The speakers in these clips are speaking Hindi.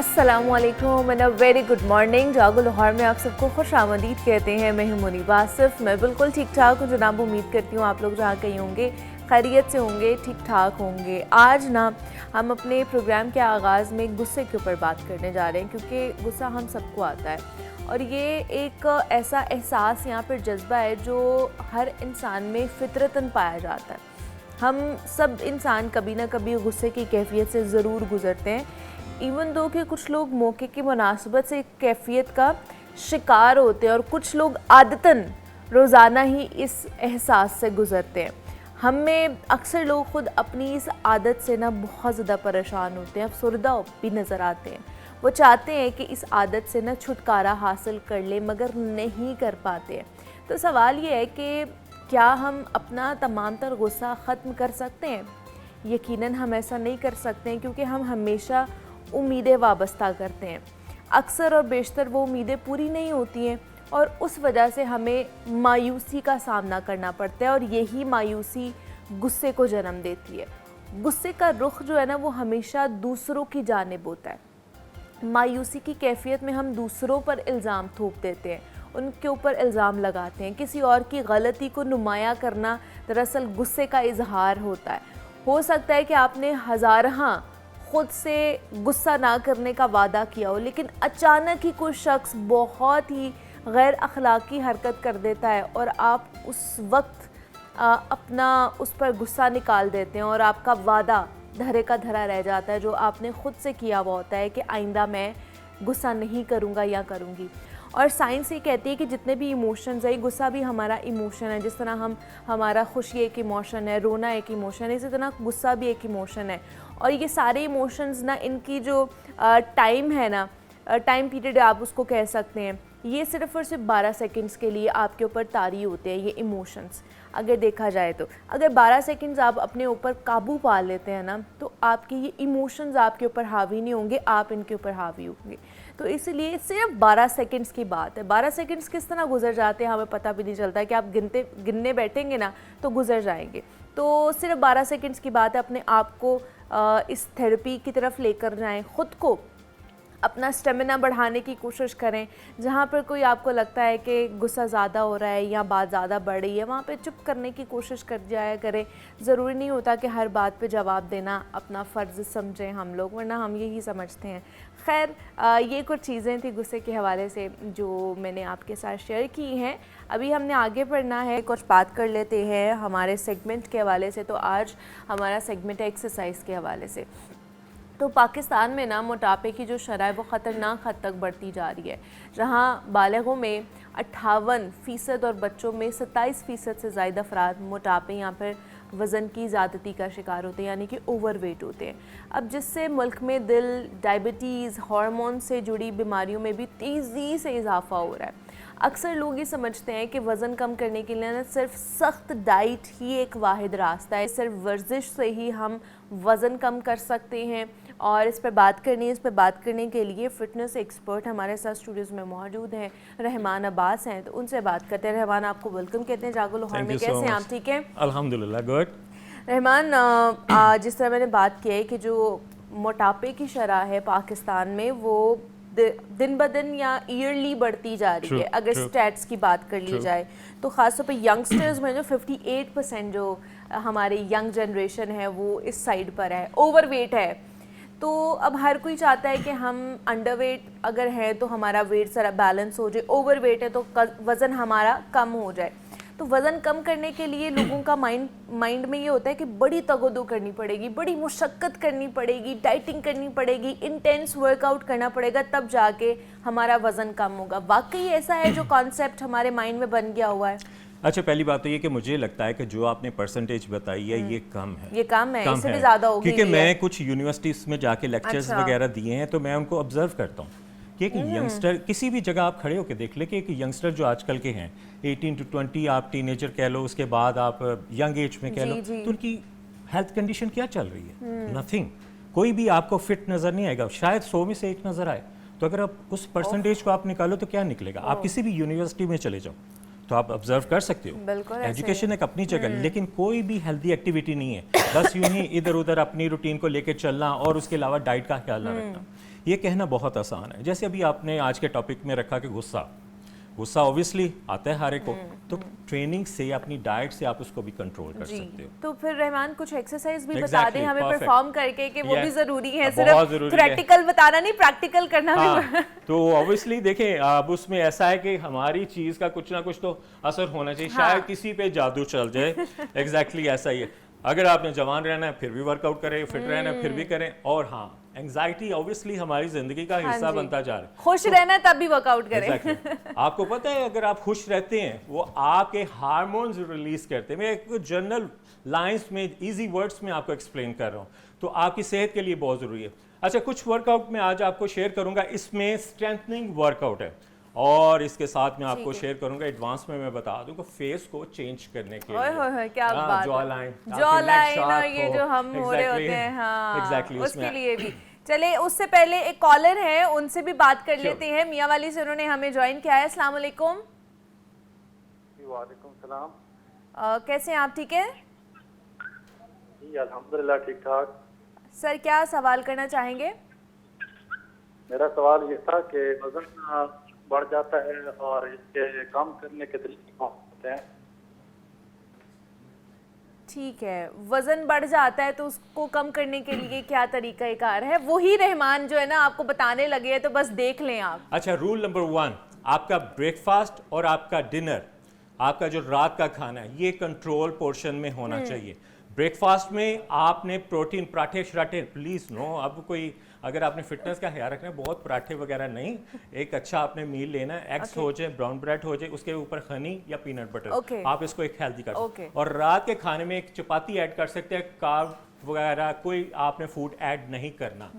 अस्सलामुअलैकुम and a very good morning. जागो लाहौर में आप सबको खुश आमदीद कहते हैं। मैं हूं मुनीबा आसिफ। मैं बिल्कुल ठीक ठाक हूं जनाब। उम्मीद करती हूं आप लोग जहाँ कहीं होंगे खैरियत से होंगे, ठीक ठाक होंगे। आज ना हम अपने प्रोग्राम के आगाज़ में गुस्से के ऊपर बात करने जा रहे हैं, क्योंकि गुस्सा हम सबको आता है और ये एक ऐसा एहसास यहाँ पर जज्बा है जो हर इंसान में फितरतन पाया जाता है। हम सब इंसान कभी ना कभी गुस्से की कैफियत से ज़रूर गुज़रते हैं, इवन दो कि कुछ लोग मौके की मुनासबत से कैफियत का शिकार होते हैं और कुछ लोग आदतन रोज़ाना ही इस एहसास से गुज़रते हैं। हम में अक्सर लोग ख़ुद अपनी इस आदत से ना बहुत ज़्यादा परेशान होते हैं, अफसरदा भी नज़र आते हैं। वो चाहते हैं कि इस आदत से ना छुटकारा हासिल कर लें, मगर नहीं कर पाते हैं। तो सवाल ये है कि क्या हम अपना तमाम तर गुस्सा ख़त्म कर सकते हैं? यकीनन हम ऐसा नहीं कर सकते हैं, क्योंकि हम हमेशा उम्मीदें वाबस्ता करते हैं। अक्सर और बेशतर वो उम्मीदें पूरी नहीं होती हैं और उस वजह से हमें मायूसी का सामना करना पड़ता है और यही मायूसी गुस्से को जन्म देती है। गुस्से का रुख जो है ना, वो हमेशा दूसरों की जानिब होता है। मायूसी की कैफियत में हम दूसरों पर इल्ज़ाम थोप देते हैं, उनके ऊपर इल्ज़ाम लगाते हैं। किसी और की गलती को नुमाया करना दरअसल गुस्से का इजहार होता है। हो सकता है कि आपने हज़ारहां ख़ुद से गुस्सा ना करने का वादा किया हो, लेकिन अचानक ही कोई शख्स बहुत ही गैर अखलाकी हरकत कर देता है और आप उस वक्त अपना उस पर गुस्सा निकाल देते हैं और आपका वादा धरे का धरा रह जाता है, जो आपने ख़ुद से किया हुआ होता है कि आइंदा मैं गुस्सा नहीं करूँगा या करूँगी। और साइंस ये कहती है कि जितने भी इमोशंस है, गुस्सा भी हमारा इमोशन है। जिस तरह हमारा खुशी एक इमोशन है, रोना एक इमोशन है, इसी तरह गुस्सा भी एक इमोशन है। और ये सारे इमोशंस ना, इनकी जो टाइम है ना, टाइम पीरियड आप उसको कह सकते हैं, ये सिर्फ़ और सिर्फ 12 सेकंड्स के लिए आपके ऊपर तारी होते हैं। ये इमोशंस अगर देखा जाए तो अगर 12 सेकंड्स आप अपने ऊपर काबू पा लेते हैं ना, तो आपके ये इमोशंस आपके ऊपर हावी नहीं होंगे, आप इनके ऊपर हावी होंगे। तो इसलिए सिर्फ 12 सेकंड्स की बात है। 12 सेकंड्स किस तरह गुजर जाते हैं हमें पता भी नहीं चलता है कि आप गिनने बैठेंगे ना तो गुजर जाएंगे। तो सिर्फ 12 सेकंड्स की बात है। अपने आप को इस थेरेपी की तरफ लेकर जाएं, ख़ुद को अपना स्टेमिना बढ़ाने की कोशिश करें। जहाँ पर कोई आपको लगता है कि गुस्सा ज़्यादा हो रहा है या बात ज़्यादा बढ़ रही है, वहाँ पे चुप करने की कोशिश कर जाया करें। ज़रूरी नहीं होता कि हर बात पे जवाब देना अपना फ़र्ज़ समझें हम लोग, वरना हम यही समझते हैं। खैर, ये कुछ चीज़ें थी गुस्से के हवाले से जो मैंने आपके साथ शेयर की हैं। अभी हमने आगे बढ़ना है, कुछ बात कर लेते हैं हमारे सेगमेंट के हवाले से। तो आज हमारा सेगमेंट है एक्सरसाइज के हवाले से। तो पाकिस्तान में ना मोटापे की जो शरह है वो ख़तरनाक हद तक बढ़ती जा रही है, जहाँ बालिगों में 58% और बच्चों में 27% से ज़्यादा अफराद मोटापे यहाँ पर वज़न की ज़्यादती का शिकार होते हैं, यानी कि ओवरवेट होते हैं। अब जिससे मुल्क में दिल, डायबिटीज़, हार्मोन से जुड़ी बीमारियों में भी तेज़ी से इजाफ़ा हो रहा है। अक्सर लोग ये समझते हैं कि वज़न कम करने के लिए ना सिर्फ सख्त डाइट ही एक वाहिद रास्ता है, सिर्फ वर्जिश से ही हम वज़न कम कर सकते हैं। और इस पर बात करने के लिए फ़िटनेस एक्सपर्ट हमारे साथ स्टूडियोज़ में मौजूद हैं। रहमान अब्बास हैं, तो उनसे बात करते हैं। रहमान, आपको वेलकम कहते हैं जागो लाहौर में। कैसे हैं आप? ठीक हैं, अल्हम्दुलिल्लाह, गुड। रहमान, जिस तरह मैंने बात की है कि जो मोटापे की शरह है पाकिस्तान में, वो दिन ब दिन या ईयरली बढ़ती जा रही है। अगर स्टैट्स की बात कर ली जाए तो ख़ासतौर पर यंगस्टर्स में जो 58% जो हमारे यंग जनरेशन है वो इस साइड पर है, ओवरवेट है। तो अब हर कोई चाहता है कि हम अंडरवेट अगर है तो हमारा वेट सारा बैलेंस हो जाए, ओवरवेट है तो वज़न हमारा कम हो जाए। तो वज़न कम करने के लिए लोगों का माइंड में ये होता है कि बड़ी तगदो करनी पड़ेगी, बड़ी मुशक्क़त करनी पड़ेगी, डाइटिंग करनी पड़ेगी, इंटेंस वर्कआउट करना पड़ेगा, तब जाके हमारा वज़न कम होगा। वाकई ऐसा है जो कॉन्सेप्ट हमारे माइंड में बन गया हुआ है? अच्छा, पहली बात तो ये कि मुझे लगता है कि जो आपने परसेंटेज बताई है ये कम है, ये कम है, इससे भी ज़्यादा होगी। क्योंकि मैं कुछ यूनिवर्सिटीज़ में जाके लेक्चर्स वगैरह दिए हैं, तो मैं उनको ऑब्जर्व करता हूँ कि एक यंगस्टर, किसी भी जगह आप खड़े होकर देख ले कि एक यंगस्टर जो आजकल के हैं 18 to 20, आप टीनेजर कह लो, उसके बाद आप यंग एज में कह लो, तो उनकी हेल्थ कंडीशन क्या चल रही है? नथिंग। कोई भी आपको फिट नज़र नहीं आएगा, शायद 100 में से एक नज़र आए। तो अगर आप उस परसेंटेज को आप निकालो तो क्या निकलेगा? आप किसी भी यूनिवर्सिटी में चले जाओ तो आप ऑब्जर्व कर सकते हो। एजुकेशन एक अपनी जगह, लेकिन कोई भी हेल्दी एक्टिविटी नहीं है। बस यूं ही इधर उधर अपनी रूटीन को लेकर चलना और उसके अलावा डाइट का ख्याल ना रखना। ये कहना बहुत आसान है। जैसे अभी आपने आज के टॉपिक में रखा कि गुस्सा ऑब्वियसली आता है हर एक को, तो ट्रेनिंग से अपनी डाइट से आप उसको भी कंट्रोल कर सकते हो। तो फिर रहमान कुछ एक्सरसाइज भी बता Exactly, दें हमें perfect. परफॉर्म करके कि वो Yeah, भी जरूरी है, बहुत सिर्फ जरूरी है। प्रैक्टिकल बताना नहीं, प्रैक्टिकल करना हाँ, भी। तो ऑब्वियसली देखें अब उसमें ऐसा है कि हमारी चीज का कुछ ना कुछ तो असर होना चाहिए। हाँ। शायद किसी पे जादू चल जाए। एग्जैक्टली ऐसा ही है। अगर आपने जवान रहना है फिर भी वर्कआउट करें, फिट रहना है फिर भी करें। और हाँ, एंजाइटी ऑब्वियसली हमारी जिंदगी का हाँ हिस्सा जी। बनता जा रहा है। खुश रहना है तब भी वर्कआउट करें। Exactly. आपको पता है अगर आप खुश रहते हैं वो आपके हार्मोन्स रिलीज करते हैं। मैं एक जनरल लाइंस में इजी वर्ड्स में आपको एक्सप्लेन कर रहा हूँ, तो आपकी सेहत के लिए बहुत ज़रूरी है। अच्छा, कुछ वर्कआउट मैं आज आपको शेयर करूँगा, इसमें स्ट्रेंथनिंग वर्कआउट है और इसके साथ में आपको शेयर करूंगा एडवांस में मैं बता दूं कि फेस को चेंज करने के लिए। ओए क्या बात, जॉ लाइन और ये जो हम हो रहे होते हैं, हाँ एग्जैक्टली उसके लिए भी। चले उससे पहले एक कॉलर है, उनसे भी बात कर लेते हैं। मियाँ वाली से उन्होंने हमें ज्वाइन किया है। अस्सलाम वालेकुम। वालेकुम सलाम। कैसे हैं आप? ठीक है जी अल्हम्दुलिल्लाह ठीक ठाक। सर, क्या सवाल करना चाहेंगे? मेरा सवाल ये था कि वजन बढ़ जाता है और इसके कम करने के तरीके कौन होते हैं? ठीक है, वजन बढ़ जाता है तो उसको कम करने के लिए क्या तरीका कार है? वही रहमान जो है ना आपको बताने लगे हैं, तो बस देख लें आप। अच्छा, रूल नंबर 1, आपका ब्रेकफास्ट और आपका डिनर, आपका जो रात का खाना है, ये कंट्रोल पोर्शन में होना चाहिए। ब्रेकफास्ट में आपने प्रोटीन, पराठे शराठे प्लीज नो। अब कोई अगर आपने फिटनेस का ख्याल रखना है, बहुत पराठे वगैरह नहीं, एक अच्छा आपने मील लेना है। एग्स हो जाए, ब्राउन ब्रेड हो जाए, उसके ऊपर हनी या पीनट बटर, आप इसको एक हेल्दी कर सकते हैं। और रात के खाने में एक चपाती ऐड कर सकते हैं, कार्ब वगैरह कोई आपने फूड ऐड नहीं करना।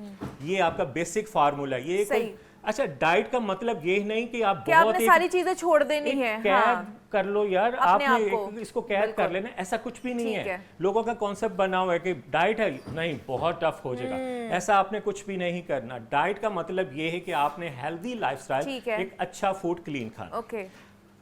ये आपका बेसिक फार्मूला। ये कोई अच्छा डाइट का मतलब ये नहीं कि आप क्या बहुत आपने सारी चीजें छोड़ देनी है, कैद कर लो यार, आपने इसको कैद कर लेना, ऐसा कुछ भी नहीं है। लोगों का कॉन्सेप्ट बना हुआ है कि डाइट है, नहीं बहुत टफ हो जाएगा, ऐसा आपने कुछ भी नहीं करना। डाइट का मतलब ये है कि आपने हेल्दी लाइफस्टाइल, एक अच्छा फूड, क्लीन खाना।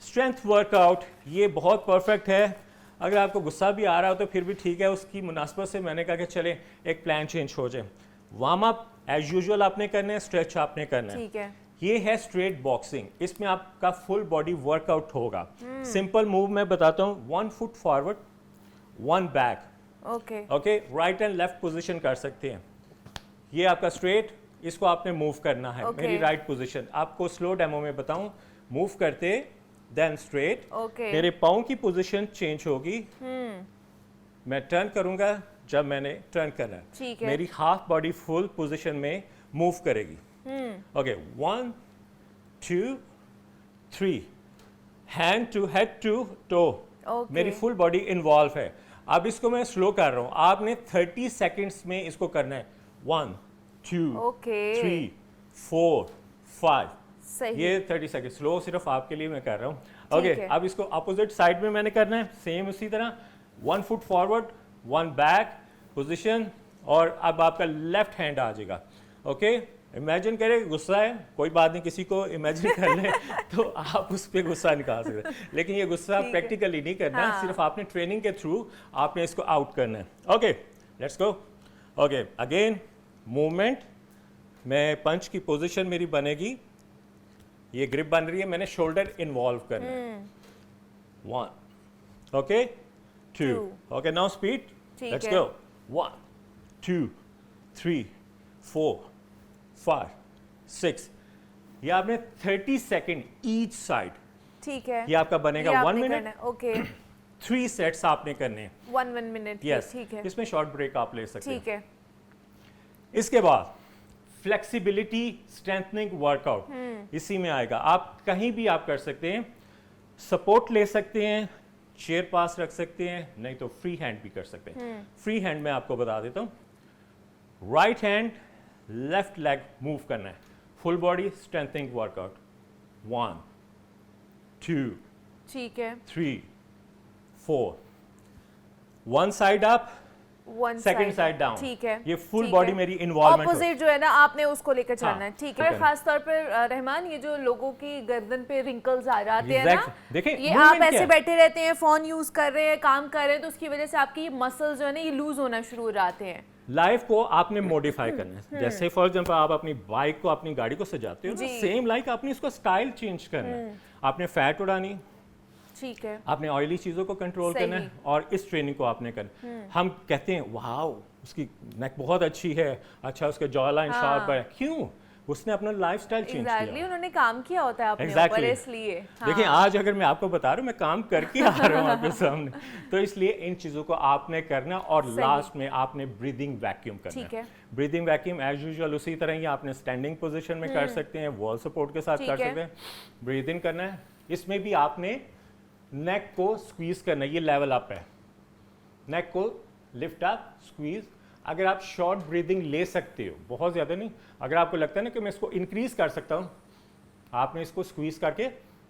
स्ट्रेंथ वर्कआउट ये बहुत परफेक्ट है। अगर आपको गुस्सा भी आ रहा हो तो फिर भी ठीक है, उसकी मुनासबत से मैंने कहा कि चले एक प्लान चेंज हो जाए। वार्म अप एज यूजुअल आपने करना है, स्ट्रेच आपने करना है। ठीक है। ये है स्ट्रेट बॉक्सिंग, इसमें आपका फुल बॉडी वर्कआउट होगा। सिंपल मूव मैं बताता हूँ, 1 foot forward 1 back. Okay, right and left position कर सकते हैं। ये आपका स्ट्रेट, इसको आपने मूव करना है। मेरी राइट पोजीशन आपको स्लो डेमो में बताऊं, मूव करते देन स्ट्रेट, मेरे पाँव की पोजीशन चेंज होगी। मैं टर्न करूंगा जब मैंने टर्न करना है, मेरी हाफ बॉडी फुल पोजीशन में मूव करेगी। Okay, 1 2 3, hand to head to toe, मेरी फुल बॉडी इन्वॉल्व है। अब इसको मैं स्लो कर रहा हूँ, आपने 30 सेकेंड्स में इसको करना है। 1 2 3 4 5, ये 30 सेकेंड स्लो सिर्फ आपके लिए मैं कर रहा हूँ। ओके, अब इसको अपोजिट साइड में मैंने करना है, सेम उसी तरह 1 फुट फॉरवर्ड 1 बैक पोजीशन, और अब आपका लेफ्ट हैंड आ जाएगा। ओके, इमेजिन करें गुस्सा है, कोई बात नहीं, किसी को इमेजिन कर ले तो आप उस पर गुस्सा निकाल सकते हैं, लेकिन ये गुस्सा प्रैक्टिकली नहीं करना, सिर्फ आपने ट्रेनिंग के थ्रू आपने इसको आउट करना है। Okay, let's go. Okay, again movement, मैं पंच की पोजीशन मेरी बनेगी, ये ग्रिप बन रही है, मैंने शोल्डर इन्वॉल्व करना है। 1, okay 2, okay now speed, let's go. 1 2 3 4 5 6, ये आपने 30 सेकेंड ईच साइड, ठीक है, ये आपका बनेगा 1 मिनट। ओके, 3 सेट्स आपने करने हैं, 1 मिनट। यस, ठीक है, इसमें शॉर्ट ब्रेक आप ले सकते हैं। ठीक है। इसके बाद फ्लेक्सिबिलिटी स्ट्रेंथनिंग वर्कआउट इसी में आएगा। आप कहीं भी आप कर सकते हैं, सपोर्ट ले सकते हैं, चेयर पास रख सकते हैं, नहीं तो फ्री हैंड भी कर सकते हैं। फ्री हैंड में आपको बता देता हूं, right hand left leg move करना है, फुल बॉडी स्ट्रेंथनिंग वर्कआउट। 1 2 ठीक है, 3 4, 1 side up, second side down, ठीक है, ये फुल बॉडी मेरी इन्वॉल्वमेंट, ऑपोजिट जो है ना आपने उसको लेकर चलना है। ठीक है, खास तौर पर रहमान, ये जो लोगों की गर्दन पे रिंकल्स आ जाते हैं ना, देखें ये आप ऐसे बैठे रहते हैं, फोन यूज कर रहे हैं, काम कर रहे हैं, तो उसकी वजह से आपकी मसल्स जो है ना ये लूज होना शुरू हो जाते हैं। लाइफ को आपने मॉडिफाई करना है। जैसे फॉर एग्जांपल आप अपनी बाइक को, अपनी गाड़ी को सजाते हो ना, जी। सेम लाइक आपने इसको स्टाइल चेंज करना है। आपने फैट उड़ानी, ठीक है, आपने ऑयली चीज़ों को कंट्रोल करना है, और इस ट्रेनिंग को आपने करना। हम कहते हैं वाओ उसकी नेक बहुत अच्छी है, अच्छा उसके जॉ लाइन शार्प है, क्यों? उसने अपना लाइफस्टाइल चेंज एग्जैक्टली किया। उन्होंने काम किया होता है अपने ऊपर, Exactly. इसलिए देखिए आज अगर मैं आपको बता रहा हूँ मैं काम करके आ रहा हूँ आपके सामने, तो इसलिए इन चीज़ों को आपने करना, और सही। लास्ट में आपने ब्रीदिंग वैक्यूम करना ठीक है। ब्रीदिंग वैक्यूम एज यूजुअल उसी तरह ही आपने स्टैंडिंग पोजीशन में कर सकते हैं, वॉल सपोर्ट के साथ ठीक कर है। सकते हैं। ब्रीद इन करना है, इसमें भी आपने नेक को स्क्वीज करना है, ये लेवल अप है, नेक को लिफ्ट अप स्क्वीज। अगर आप शॉर्ट ब्रीदिंग ले सकते हो, बहुत ज़्यादा नहीं, अगर आपको लगता है ना कि मैं इसको इंक्रीज कर सकता हूँ, आपने इसको स्क्वीज करके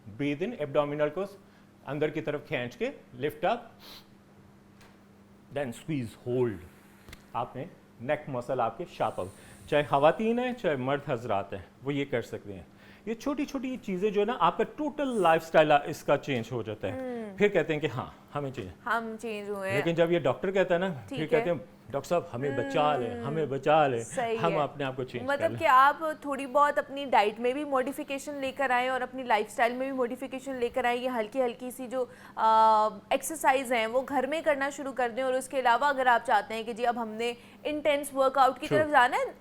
ब्रीद इन, एब्डोमिनल को अंदर की तरफ खींच के lift up, then squeeze hold. आपने नेक मसल आपके शार्प अप, चाहे खवातीन है चाहे मर्द हजरात हैं, वो ये कर सकते हैं। ये छोटी छोटी चीज़ें जो है ना, आपका टोटल लाइफस्टाइल इसका चेंज हो जाता है। फिर कहते हैं कि हाँ हमें चेंज, हम चेंज हुए हैं। लेकिन जब ये डॉक्टर कहता है ना, ठीक फिर है। कहते हैं डॉक्टर साहब हमें बचा ले, हमें बचा ले, सही हम है। अपने आप को चेंज कर मतलब लें। कि आप थोड़ी बहुत अपनी डाइट में भी मॉडिफिकेशन लेकर आए और अपनी लाइफस्टाइल में भी मॉडिफिकेशन लेकर आए। ये हल्की हल्की सी जो एक्सरसाइज हैं वो घर में करना शुरू कर दें, और उसके अलावा अगर आप चाहते हैं कि जी अब हमने इंटेंस वर्कआउट की True. तरफ जाना है,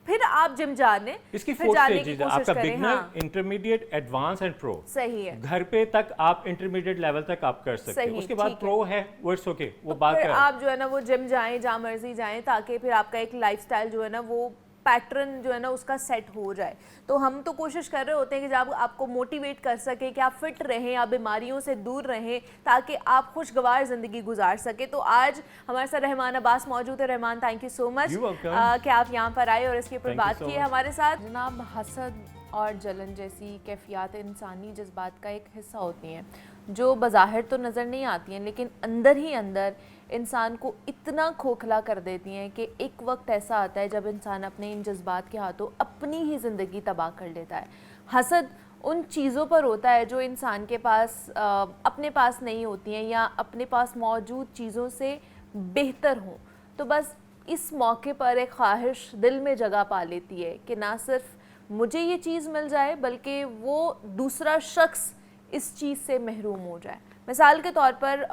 फिर आप जिम जाने, इसकी फिर 4 जाने की स्टेजेस है, कोशिश आपका करें। बिगनर, हाँ, इंटरमीडिएट, एडवांस एंड प्रो। सही है। घर पे तक आप इंटरमीडिएट लेवल तक आप कर सकते सही, हो, उसके बाद ठीक है। प्रो है, वो इट्स ओके, वो तो बात फिर कर। आप जो है ना वो जिम जाएं, जहाँ मर्जी जाएं, ताकि फिर आपका एक लाइफस्टाइल जो है ना वो पैटर्न जो है ना उसका सेट हो जाए। तो हम तो कोशिश कर रहे होते हैं कि जब आपको मोटिवेट कर सके कि आप फिट रहें, आप बीमारियों से दूर रहें, ताकि आप खुशगवार ज़िंदगी गुजार सके। तो आज हमारे साथ रहमान अब्बास मौजूद है। Rahman, thank you so much You're welcome. कि आप यहाँ पर आए और इसके ऊपर Thank you बात so की much. हमारे साथ। जनाब, हसद और जलन जैसी कैफियत इंसानी जज्बात का एक हिस्सा होती हैं, जो बज़ाहिर तो नज़र नहीं आती हैं, लेकिन अंदर ही अंदर इंसान को इतना खोखला कर देती हैं कि एक वक्त ऐसा आता है जब इंसान अपने इन जज्बात के हाथों अपनी ही ज़िंदगी तबाह कर लेता है। हसद उन चीज़ों पर होता है जो इंसान के पास अपने पास नहीं होती हैं, या अपने पास मौजूद चीज़ों से बेहतर हों। तो बस इस मौके पर एक ख्वाहिश दिल में जगह पा लेती है कि ना सिर्फ मुझे ये चीज़ मिल जाए, बल्कि वो दूसरा शख्स इस चीज़ से महरूम हो जाए। मिसाल के तौर पर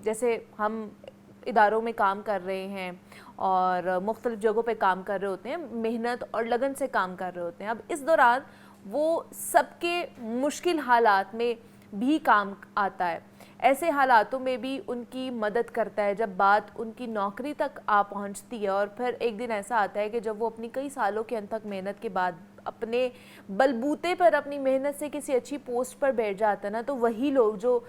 जैसे हम इदारों में काम कर रहे हैं और मुख्तलिफ़ जगहों पे काम कर रहे होते हैं, मेहनत और लगन से काम कर रहे होते हैं। अब इस दौरान वो सबके मुश्किल हालात में भी काम आता है। ऐसे हालातों में भी उनकी मदद करता है जब बात उनकी नौकरी तक आ पहुंचती है, और फिर एक दिन ऐसा आता है कि जब वो अपनी कई सालों के अनथक मेहनत के बाद अपने बलबूते पर अपनी मेहनत से किसी अच्छी पोस्ट पर बैठ जाता है ना, तो वही लोग जो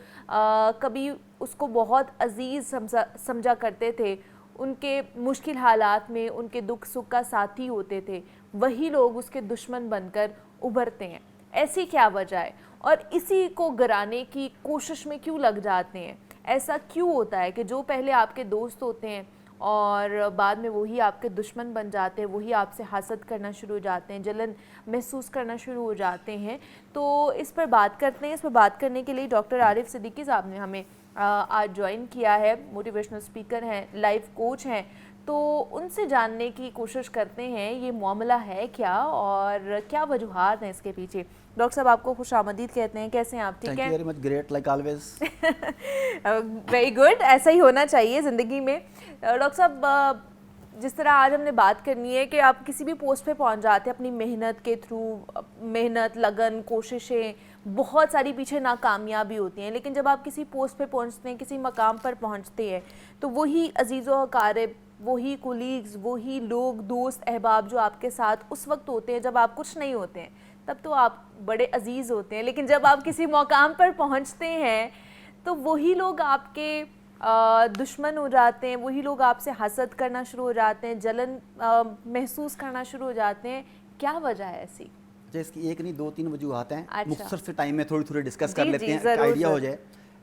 कभी उसको बहुत अजीज़ समझा करते थे, उनके मुश्किल हालात में उनके दुख सुख का साथी होते थे, वही लोग उसके दुश्मन बनकर उभरते हैं। ऐसी क्या वजह है, और इसी को गिराने की कोशिश में क्यों लग जाते हैं? ऐसा क्यों होता है कि जो पहले आपके दोस्त होते हैं और बाद में वही आपके दुश्मन बन जाते हैं, वही आपसे हसद करना शुरू हो जाते हैं, जलन महसूस करना शुरू हो जाते हैं? तो इस पर बात करते हैं। इस पर बात करने के लिए डॉक्टर आरिफ सिद्दीकी साहब ने हमें आज ज्वाइन किया है। मोटिवेशनल स्पीकर हैं, लाइफ कोच हैं, तो उनसे जानने की कोशिश करते हैं ये मामला है क्या और क्या वजूहात हैं इसके पीछे। डॉक्टर साहब, आपको खुशामदीद कहते हैं। कैसे हैं आप? ठीक हैं? Thank you very much, great like always. Very good, ऐसा ही होना चाहिए ज़िंदगी में। डॉक्टर साहब, जिस तरह आज हमने बात करनी है कि आप किसी भी पोस्ट पे पहुंच जाते हैं अपनी मेहनत के थ्रू, मेहनत, लगन, कोशिशें, बहुत सारी पीछे नाकामयाबी होती हैं, लेकिन जब आप किसी पोस्ट पे पहुंचते हैं, किसी मकाम पर पहुंचते हैं, तो वही अजीज़ो अकारिब, वही कोलीग्स, वही लोग, दोस्त, अहबाब जो आपके साथ उस वक्त होते हैं जब आप कुछ नहीं होते हैं, तब तो आप बड़े अजीज़ होते हैं, लेकिन जब आप किसी मकाम पर पहुंचते हैं तो वही लोग आपके दुश्मन हो जाते हैं, वही लोग आपसे हसद करना शुरू हो जाते हैं, जलन महसूस करना शुरू हो जाते हैं। क्या वजह है ऐसी? इसकी एक नहीं 2-3 वजूहात हैं। अच्छा। मुख्तसर से टाइम में थोड़ी थोड़ी डिस्कस कर जी, लेते जी, हैं, ज़रूर, आइडिया हो ज़रूर। जाए।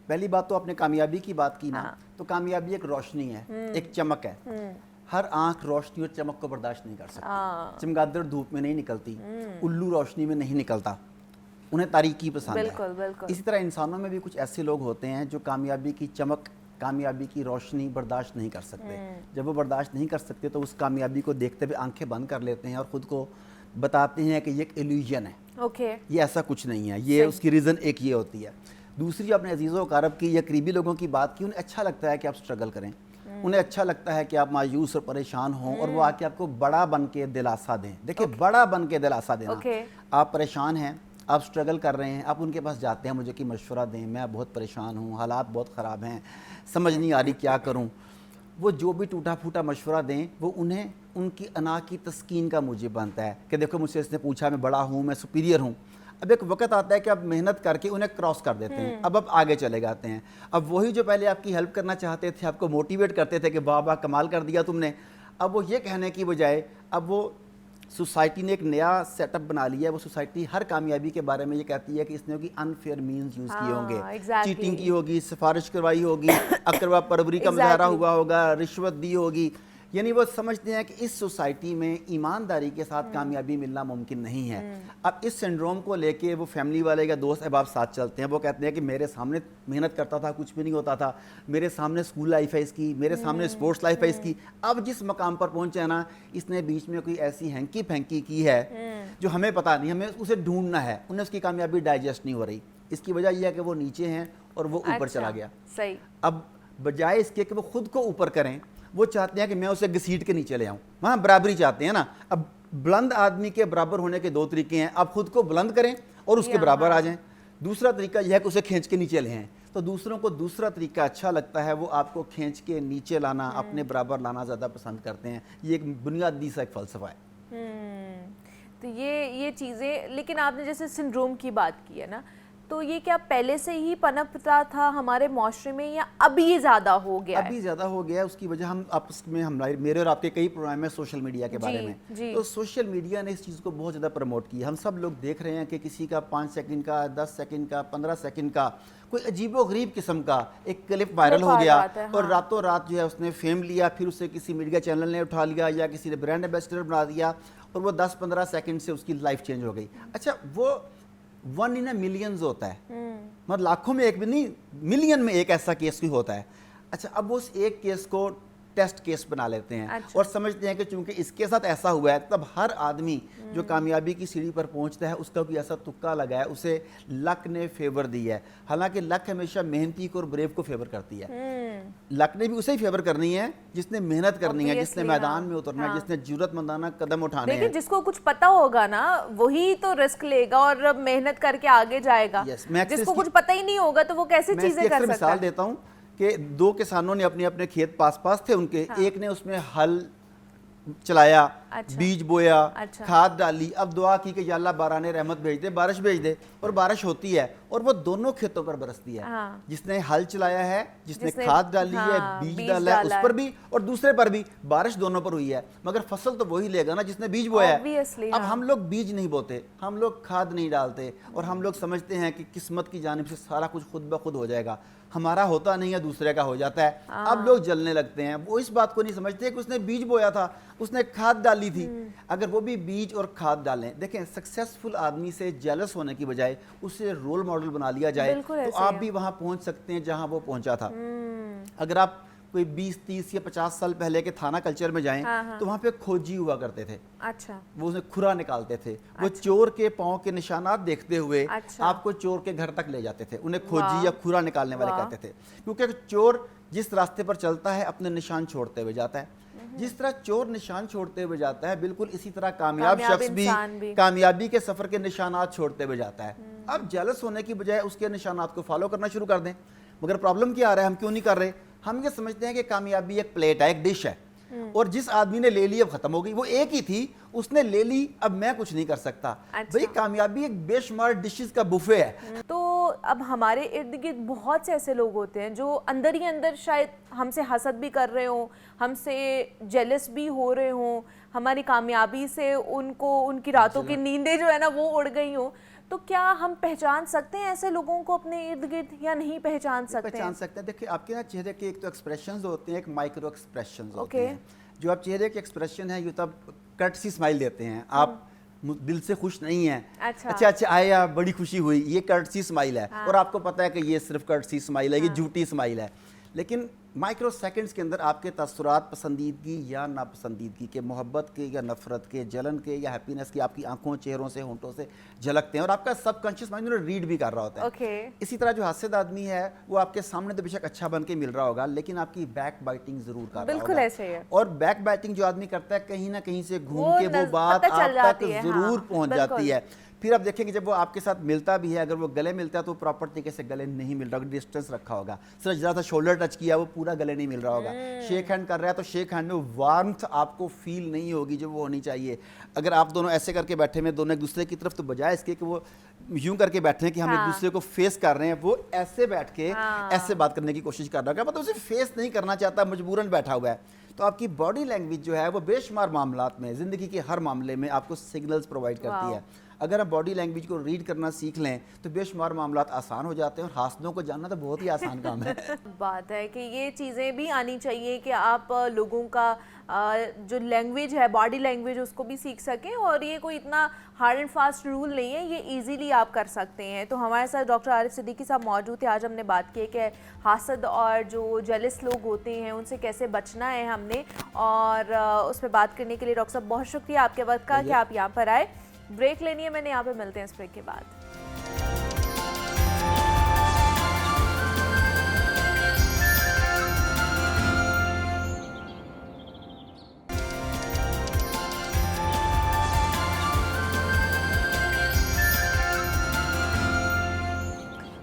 पहली बात तो आपने कामयाबी की बात की ना, हाँ। तो कामयाबी एक रोशनी है, एक चमक है। हर आंख रोशनी और चमक को बर्दाश्त नहीं कर सकती। चमगादड़ धूप में नहीं निकलती, उल्लू रोशनी में नहीं निकलता, उन्हें तारीकी पसंद है। बिल्कुल बिल्कुल। इसी तरह इंसानों में भी कुछ ऐसे लोग होते हैं जो कामयाबी की चमक कामयाबी की रोशनी बर्दाश्त नहीं कर सकते। जब वो बर्दाश्त नहीं कर सकते तो उस कामयाबी को देखते हुए आंखें बंद कर लेते हैं और ख़ुद को बताते हैं कि ये एक इल्यूजन है, ये ऐसा कुछ नहीं है। ये उसकी रीज़न एक ये होती है। दूसरी, अपने अजीज़ों कारब की या करीबी लोगों की बात की, उन्हें अच्छा लगता है कि आप स्ट्रगल करें, उन्हें अच्छा लगता है कि आप मायूस और परेशान हों और वो आके आपको बड़ा बन के दिलासा दें। देखिए, बड़ा बन के दिलासा देना, आप परेशान हैं, आप स्ट्रगल कर रहे हैं, आप उनके पास जाते हैं, मुझे कि मशवरा दें, मैं बहुत परेशान हूँ, हालात बहुत ख़राब हैं, समझ नहीं आ रही क्या करूँ। वो जो भी टूटा फूटा मशवरा दें, वो उन्हें उनकी अना की तस्कीन का मूजिब बनता है कि देखो, मुझसे इसने पूछा, मैं बड़ा हूँ, मैं सुपीरियर हूँ। अब एक वक्त आता है कि आप मेहनत करके उन्हें क्रॉस कर देते हैं, अब आप आगे चले जाते हैं। अब वही जो पहले आपकी हेल्प करना चाहते थे, आपको मोटिवेट करते थे कि वाह वाह कमाल कर दिया तुमने, अब वो ये कहने की बजाय अब वो सोसाइटी ने एक नया सेटअप बना लिया है। वो सोसाइटी हर कामयाबी के बारे में ये कहती है कि इसने होगी अनफेयर मीन्स यूज़ किए होंगे, चीटिंग की होगी, सिफारिश करवाई होगी, अकरवा परवरी का मुजाहरा हुआ होगा, रिश्वत दी होगी। यानी वो समझते हैं कि इस सोसाइटी में ईमानदारी के साथ कामयाबी मिलना मुमकिन नहीं है। अब इस सिंड्रोम को लेके वो फैमिली वाले या दोस्त अहबाब साथ चलते हैं। वो कहते हैं कि मेरे सामने मेहनत करता था, कुछ भी नहीं होता था, मेरे सामने स्कूल लाइफ है इसकी, मेरे सामने स्पोर्ट्स लाइफ है इसकी। अब जिस मकाम पर पहुंचे ना, इसने बीच में कोई ऐसी हैंकी फैंकी की है जो हमें पता नहीं, हमें उसे ढूंढना है, उन्हें उसकी कामयाबी डाइजेस्ट नहीं हो रही। इसकी वजह यह है कि वो नीचे हैं और वो ऊपर चला गया। सही। अब बजाय इसके कि वो खुद को ऊपर करें, वो चाहते हैं कि मैं उसे घसीट के नीचे ले आऊं। वहाँ बराबरी चाहते हैं ना। अब बुलंद आदमी के बराबर होने के दो तरीके हैं, आप खुद को बुलंद करें और उसके बराबर आ जाएं। दूसरा तरीका यह है कि उसे खींच के नीचे ले आएं। तो दूसरों को दूसरा तरीका अच्छा लगता है, वो आपको खींच के नीचे लाना, अपने बराबर लाना ज़्यादा पसंद करते हैं। ये एक बुनियादी सा एक फ़लसफ़ा है। तो ये चीज़ें, लेकिन आपने जैसे सिंड्रोम की बात की है ना, तो ये क्या पहले से ही पनपता था हमारे माशरे में या अभी ज़्यादा हो गया? अभी ज़्यादा हो गया है। उसकी वजह हम आपस में, हमारे मेरे और आपके कई प्रोग्राम है सोशल मीडिया के बारे में। तो सोशल मीडिया ने इस चीज़ को बहुत ज़्यादा प्रमोट किया। हम सब लोग देख रहे हैं कि किसी का 5 सेकंड का, 10 सेकंड का, 15 सेकंड का कोई अजीबोगरीब किस्म का एक क्लिप वायरल हो गया और रातों रात जो है उसने फेम लिया, फिर उसे किसी मीडिया चैनल ने उठा लिया या किसी ने ब्रांड एम्बेसडर बना दिया और वो 10-15 सेकंड से उसकी लाइफ चेंज हो गई। अच्छा, वो 1 in a millions होता है, मतलब लाखों में एक भी नहीं, मिलियन में एक ऐसा केस भी होता है। अच्छा, अब वो उस एक केस को टेस्ट केस बना लेते हैं और समझते हैं कि चूंकि इसके साथ ऐसा हुआ है, तब हर आदमी जो कामयाबी की सीढ़ी पर पहुंचता है उसका कोई ऐसा तुक्का लगा है, उसे लक ने फेवर दी है। हालांकि लक हमेशा मेहनती को और ब्रेव को फेवर करती है। लक ने भी उसे ही फेवर करनी है जिसने मेहनत करनी है, जिसने मैदान में उतरना है, जिसने जरूरतमंदाना कदम उठाने हैं। जिसको कुछ पता होगा ना, वही तो रिस्क लेगा और मेहनत करके आगे जाएगा। जिसको कुछ पता ही नहीं होगा तो वो कैसे चीजें कर सकता है। मिसाल देता हूँ कि 2 किसानों ने अपने अपने खेत पास पास थे उनके, एक ने उसमें हल चलाया, बीज बोया, खाद डाली, अब दुआ की कि या अल्लाह बाराने रहमत भेज दे, बारिश भेज दे, और बारिश होती है और वो दोनों खेतों पर बरसती है। जिसने हल चलाया है, जिसने खाद डाली है, बीज डाला है, उस पर भी और दूसरे पर भी बारिश दोनों पर हुई है, मगर फसल तो वही लेगा ना जिसने बीज बोया है। अब हम लोग बीज नहीं बोते, हम लोग खाद नहीं डालते और हम लोग समझते हैं कि किस्मत की जानिब से सारा कुछ खुद ब खुद हो जाएगा। हमारा होता नहीं है, दूसरे का हो जाता है। अब लोग जलने लगते हैं, वो इस बात को नहीं समझते कि उसने बीज बोया था, उसने खाद डाली थी। अगर वो भी बीज और खाद डालें, देखें, सक्सेसफुल आदमी से जेलस होने की बजाय उसे रोल मॉडल बना लिया जाए तो आप भी वहां पहुंच सकते हैं जहां वो पहुंचा था। अगर आप कोई 20, 30 या 50 साल पहले के थाना कल्चर में जाएं तो वहाँ पे खोजी हुआ करते थे। अच्छा। वो उसे खुरा निकालते थे। वो चोर के पाँव के निशानात देखते हुए आपको चोर के घर तक ले जाते थे। उन्हें खोजी या खुरा निकालने वाले कहते थे, क्योंकि चोर जिस रास्ते पर चलता है अपने निशान छोड़ते हुए जाता है। जिस तरह चोर निशान छोड़ते हुए जाता है, बिल्कुल इसी तरह कामयाब शख्स भी कामयाबी के सफर के निशानात छोड़ते हुए जाता है। अब जेलस होने की बजाय उसके निशानात को फॉलो करना शुरू कर दें। मगर प्रॉब्लम क्या आ रहा है, हम क्यों नहीं कर रहे? हम ये समझते हैं कि कामयाबी एक प्लेट है, एक डिश है, और जिस आदमी ने ले ली अब खत्म हो गई। वो एक ही थी, उसने ले ली, अब मैं कुछ नहीं कर सकता। भाई, कामयाबी एक बेशुमार डिशेस का बुफे है। तो अब हमारे इर्द गिर्द बहुत से ऐसे लोग होते हैं जो अंदर ही अंदर शायद हमसे हसद भी कर रहे हों, हमसे जेलस भी हो रहे हों, हमारी कामयाबी से उनको उनकी रातों की नींदें जो है ना वो उड़ गई हों। तो क्या हम पहचान सकते हैं ऐसे लोगों को अपने इर्द गिर्द या नहीं पहचान सकते? पहचान सकते हैं। देखिए, आपके ना चेहरे के एक तो एक्सप्रेशंस होते हैं, एक माइक्रो एक्सप्रेशंस होते हैं। जो आप चेहरे के एक्सप्रेशन है, ये तब कर्टसी स्माइल देते हैं, आप दिल से खुश नहीं हैं, अच्छा आया, बड़ी खुशी हुई, ये कर्टसी स्माइल है। और आपको पता है कि ये सिर्फ कर्टसी स्माइल है, ये झूठी स्माइल है। लेकिन माइक्रो सेकंड्स के अंदर आपके तसुरात पसंदीदगी या नापसंदीदगी के, मोहब्बत के या नफ़रत के, जलन के या हैप्पीनेस की आपकी आंखों, चेहरों से, होंठों से झलकते हैं और आपका सबकॉन्शियस माइंड रीड भी कर रहा होता है। इसी तरह जो हासिद आदमी है वो आपके सामने तो बेशक अच्छा बन के मिल रहा होगा, लेकिन आपकी बैक बाइटिंग जरूर कर रहा होगा। बिल्कुल ऐसे ही है। और बैक बाइटिंग जो आदमी करता है कहीं ना कहीं से घूम के वो बात आप तक जरूर पहुंच जाती है। फिर आप देखेंगे जब वो आपके साथ मिलता भी है, अगर वो गले मिलता है तो प्रॉपर तरीके से गले नहीं मिल रहा, डिस्टेंस रखा होगा, सिर्फ जरा सा शोल्डर टच किया वो पूरा गले नहीं मिल रहा होगा। शेक हैंड कर रहा है तो शेक हैंड में वार्मथ आपको फील नहीं होगी जो वो होनी चाहिए। अगर आप दोनों ऐसे करके बैठे हैं दोनों एक दूसरे की तरफ, तो बजाय इसके कि वो यूं करके बैठे हैं कि हम एक दूसरे को फेस कर रहे हैं, वो ऐसे बैठ के ऐसे बात करने की कोशिश कर रहा है, मतलब उसे फेस नहीं करना चाहता, मजबूरन बैठा हुआ है। तो आपकी बॉडी लैंग्वेज जो है वो बेशुमार मामलात में, ज़िंदगी के हर मामले में आपको सिग्नल्स प्रोवाइड करती है। अगर हम बॉडी लैंग्वेज को रीड करना सीख लें तो बेशुमार मामलात आसान हो जाते हैं, और हासनों को जानना तो बहुत ही आसान काम है। बात है कि ये चीज़ें भी आनी चाहिए कि आप लोगों का जो लैंग्वेज है, बॉडी लैंग्वेज, उसको भी सीख सकें, और ये कोई इतना हार्ड एंड फास्ट रूल नहीं है, ये इजीली आप कर सकते हैं। तो हमारे साथ डॉक्टर आरिफ सिद्दीकी साहब मौजूद थे। आज हमने बात की कि हासद और जो जेलस लोग होते हैं उनसे कैसे बचना है हमने, और उस पर बात करने के लिए डॉक्टर साहब बहुत शुक्रिया आपके वक्त का कि आप यहाँ पर आए। ब्रेक लेनी है मैंने, यहाँ पे मिलते हैं इस ब्रेक के बाद।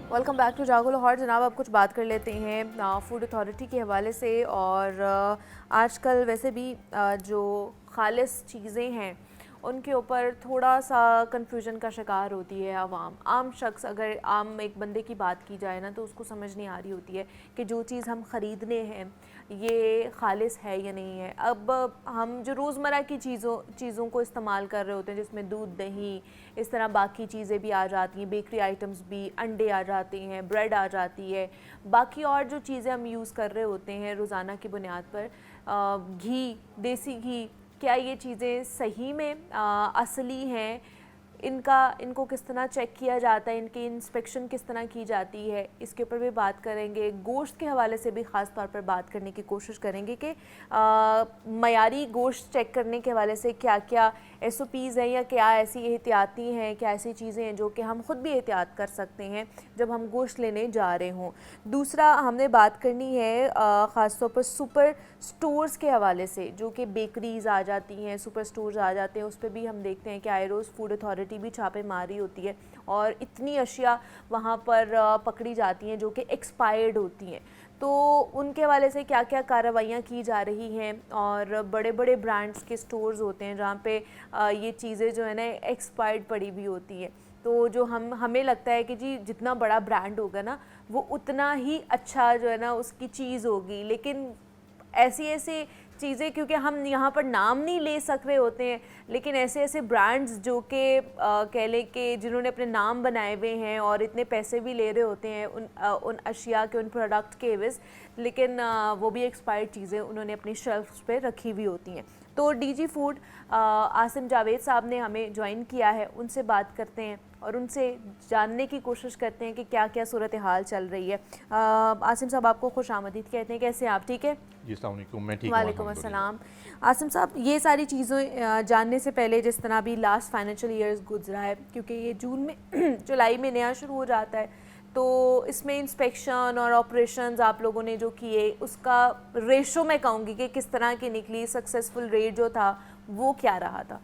वेलकम बैक टू जागो लाहौर। जनाब, अब कुछ बात कर लेते हैं फूड अथॉरिटी के हवाले से। और आजकल वैसे भी जो खालिस चीज़ें हैं उनके ऊपर थोड़ा सा कन्फ्यूजन का शिकार होती है आवाम। आम शख्स, अगर आम एक बंदे की बात की जाए ना, तो उसको समझ नहीं आ रही होती है कि जो चीज़ हम ख़रीदने हैं ये खालिस है या नहीं है। अब हम जो रोज़मर्रा की चीज़ों को इस्तेमाल कर रहे होते हैं, जिसमें दूध, दही, इस तरह बाकी चीज़ें भी आ जाती हैं, बेकरी आइटम्स भी, अंडे आ जाते हैं, ब्रेड आ जाती है, बाकी और जो चीज़ें हम यूज़ कर रहे होते हैं रोज़ाना की बुनियाद पर, घी, देसी घी, क्या ये चीज़ें सही में असली हैं? इनको किस तरह चेक किया जाता है, इनकी इंस्पेक्शन किस तरह की जाती है, इसके ऊपर भी बात करेंगे। गोश्त के हवाले से भी ख़ास तौर पर बात करने की कोशिश करेंगे कि मयारी गोश्त चेक करने के हवाले से क्या क्या SOPs हैं, या क्या ऐसी एहतियाती हैं, क्या ऐसी चीज़ें हैं जो कि हम ख़ुद भी एहतियात कर सकते हैं जब हम गोश्त लेने जा रहे हों। दूसरा, हमने बात करनी है ख़ास तौर पर सुपर स्टोर्स के हवाले से, जो कि बेकरीज़ आ जाती हैं, सुपर स्टोर्स आ जाते हैं, उस पर भी हम देखते हैं कि आए रोज़ फूड अथॉरिटी भी छापेमारी होती है और इतनी अशिया वहाँ पर पकड़ी जाती हैं जो कि एक्सपायर्ड होती हैं। तो उनके हवाले से क्या क्या कार्रवाइयाँ की जा रही हैं, और बड़े बड़े ब्रांड्स के स्टोर्स होते हैं जहाँ पे ये चीज़ें जो है ना एक्सपायर्ड पड़ी भी होती हैं। तो जो हमें लगता है कि जी जितना बड़ा ब्रांड होगा ना वो उतना ही अच्छा जो है ना उसकी चीज़ होगी, लेकिन ऐसी चीज़ें, क्योंकि हम यहाँ पर नाम नहीं ले सक रहे होते हैं, लेकिन ऐसे ब्रांड्स जो कि कह लें कि जिन्होंने अपने नाम बनाए हुए हैं और इतने पैसे भी ले रहे होते हैं उन अशिया के, उन प्रोडक्ट के एवज़, लेकिन वो भी एक्सपायर्ड चीज़ें उन्होंने अपनी शेल्फ्स पे रखी हुई होती हैं। तो DG फूड आसिम जावेद साहब ने हमें ज्वाइन किया है, उनसे बात करते हैं और उनसे जानने की कोशिश करते हैं कि क्या क्या सूरत हाल चल रही है। आसिम साहब, आपको खुश आमदीद कहते हैं। कैसे हैं आप? ठीक है जी, अस्सलाम वालेकुम। मैं ठीक हूं। वालेकुम अस्सलाम। आसिम साहब, ये सारी चीज़ें जानने से पहले, जिस तरह भी लास्ट फाइनेंशियल ईयर्स गुजरा है, क्योंकि ये जून में जुलाई में नया शुरू हो जाता है, तो इसमें इंस्पेक्शन और ऑपरेशंस आप लोगों ने जो किए, उसका रेशो मैं कहूँगी कि किस तरह की निकली, सक्सेसफुल रेट जो था वो क्या रहा था?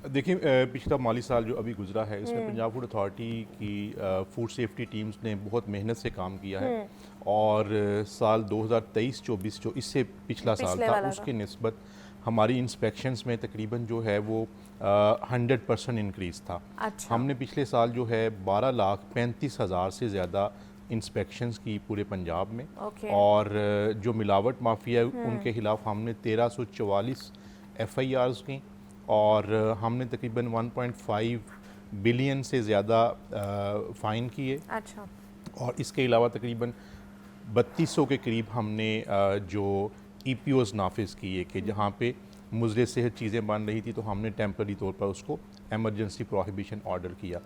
देखिए, पिछला माली साल जो अभी गुजरा है इसमें पंजाब फूड अथॉरिटी की फूड सेफ्टी टीम्स ने बहुत मेहनत से काम किया है, और साल 2023-24 जो इससे पिछला साल था उसके निस्बत हमारी इंस्पेक्शंस में तकरीबन जो है वो 100% इंक्रीज़ था। अच्छा। हमने पिछले साल जो है 12,35,000 से ज़्यादा इंस्पेक्शंस की पूरे पंजाब में, और जो मिलावट माफिया उनके खिलाफ हमने 1344 FIRs की, और हमने तकरीबन 1.5 बिलियन से ज़्यादा फ़ाइन किए। अच्छा। और इसके अलावा तकरीबन 3200 के करीब हमने जो EPOs नाफिज किए कि जहाँ पे मुज़र सेहत चीज़ें बन रही थी तो हमने टेम्पररी तौर पर उसको एमरजेंसी प्रोहिबिशन ऑर्डर किया।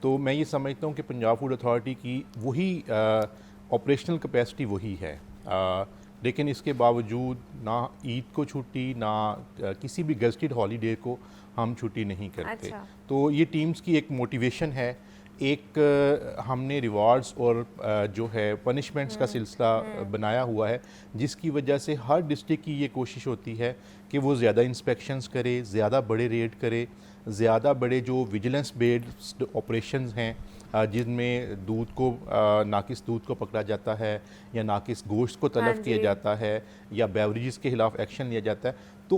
तो मैं ये समझता हूँ कि पंजाब फूड अथॉरिटी की वही ऑपरेशनल कैपेसिटी वही है, लेकिन इसके बावजूद ना ईद को छुट्टी ना किसी भी गज़टेड हॉलीडे को हम छुट्टी नहीं करते। अच्छा। तो ये टीम्स की एक मोटिवेशन है, एक हमने रिवार्ड्स और जो है पनिशमेंट्स का सिलसिला बनाया हुआ है, जिसकी वजह से हर डिस्ट्रिक्ट की ये कोशिश होती है कि वो ज़्यादा इंस्पेक्शंस करे, ज़्यादा बड़े रेड करे, ज़्यादा बड़े जो विजिलेंस बेस्ड ऑपरेशंस हैं जिनमें दूध को नाकिस दूध को पकड़ा जाता है या नाकिस गोश्त को तलब किया जाता है या बेवरेजेस के खिलाफ एक्शन लिया जाता है, तो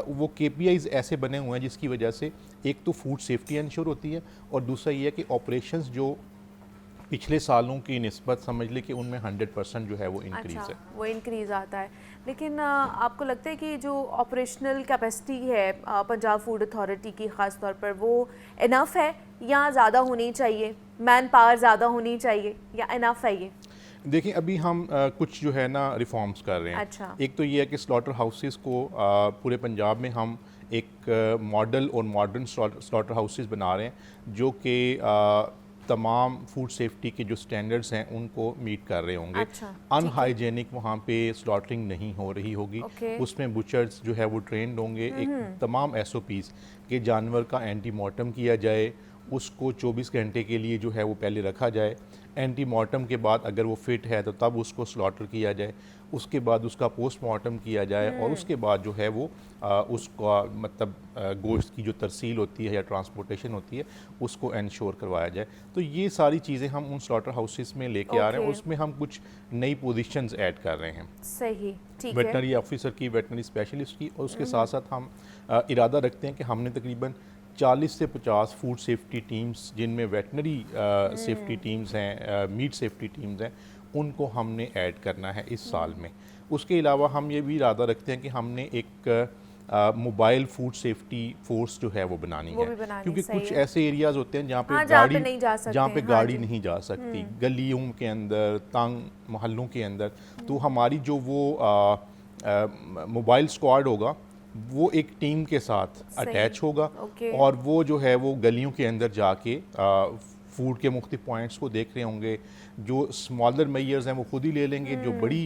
वो KPIs ऐसे बने हुए हैं जिसकी वजह से एक तो फूड सेफ्टी इंश्योर होती है और दूसरा ये है कि ऑपरेशंस जो पिछले सालों की निस्बत समझ ले कि उनमें 100% जो है वो इंक्रीज़ अच्छा, है। वो इंक्रीज़ आता है। लेकिन आपको लगता है कि जो ऑपरेशनल कैपेसिटी है पंजाब फूड अथॉरिटी की ख़ास तौर पर, वो इनफ है या ज़्यादा होनी चाहिए, मैन पावर ज़्यादा होनी चाहिए या इनफ है ये? देखिए अभी हम कुछ जो है ना रिफॉर्म्स कर रहे हैं। अच्छा। एक तो ये है कि स्लॉटर हाउसेस को पूरे पंजाब में हम एक मॉडल और मॉडर्न स्लॉटर हाउसेस बना रहे हैं जो कि तमाम फूड सेफ्टी के जो स्टैंडर्ड्स हैं उनको मीट कर रहे होंगे। अच्छा, अनहाइजेनिक वहाँ पे स्लॉटरिंग नहीं हो रही होगी। उसमें बुचर्स जो है वो ट्रेंड होंगे, एक तमाम SOPs कि जानवर का एंटीमॉर्टम किया जाए, उसको 24 घंटे के लिए जो है वो पहले रखा जाए, एंटीमॉर्टम के बाद अगर वो फिट है तो तब उसको स्लॉटर किया जाए, उसके बाद उसका पोस्टमार्टम किया जाए और उसके बाद जो है वो उसका मतलब गोश्त की जो तरसील होती है या ट्रांसपोर्टेशन होती है उसको इंश्योर करवाया जाए। तो ये सारी चीज़ें हम उन स्लॉटर हाउसेस में लेके आ रहे हैं, उसमें हम कुछ नई पोजीशंस ऐड कर रहे हैं। सही, ठीक है। वेटनरी ऑफिसर की, वेटनरी स्पेशलिस्ट की, और उसके साथ साथ हम इरादा रखते हैं कि हमने तकरीबन 40 से 50 फूड सेफ्टी टीम्स जिनमें वेटनरी सेफ्टी टीम्स हैं, मीट सेफ्टी टीम्स हैं, उनको हमने ऐड करना है इस साल में। उसके अलावा हम ये भी इरादा रखते हैं कि हमने एक मोबाइल फूड सेफ्टी फोर्स जो है वो बनानी है, क्योंकि कुछ ऐसे एरियाज़ होते हैं जहाँ पे गाड़ी नहीं जा सकती, गलियों के अंदर, तंग मोहल्लों के अंदर। तो हमारी जो वो मोबाइल स्क्वाड होगा वो एक टीम के साथ अटैच होगा और वो जो है वो गलियों के अंदर जाके फूड के मुख्तलिफ पॉइंट्स को देख रहे होंगे। जो स्मॉलर मेजर्स हैं वो खुद ही ले लेंगे, जो बड़ी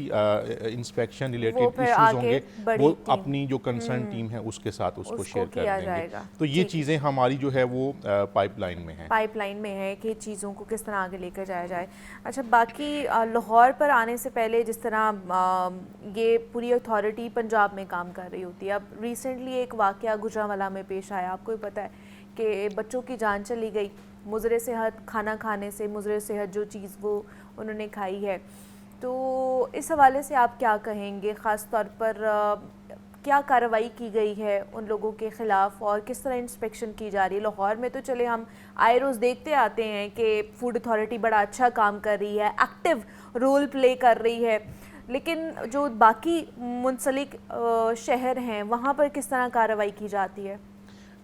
इंस्पेक्शन रिलेटेड इश्यूज होंगे वो अपनी जो कंसर्न टीम है उसके साथ उसको शेयर कर देंगे। तो ये चीज़ें हमारी जो है वो पाइपलाइन में है कि चीज़ों को किस तरह आगे लेकर जाया जाए। अच्छा, बाकी लाहौर पर आने से पहले जिस तरह ये पूरी अथॉरिटी पंजाब में काम कर रही होती है, अब रिसेंटली एक वाक़या गुजरांवाला में पेश आया, आपको भी पता है कि बच्चों की जान चली गई मुज़रे सेहत खाना खाने से। मुज़रे सेहत जो चीज़ वो उन्होंने खाई है, तो इस हवाले से आप क्या कहेंगे? ख़ास तौर पर क्या कार्रवाई की गई है उन लोगों के ख़िलाफ़ और किस तरह इंस्पेक्शन की जा रही है? लाहौर में तो चले हम आए रोज़ देखते आते हैं कि फूड अथॉरिटी बड़ा अच्छा काम कर रही है, एक्टिव रोल प्ले कर रही है, लेकिन जो बाकी मुंसलिक शहर हैं वहाँ पर किस तरह कार्रवाई की जाती है?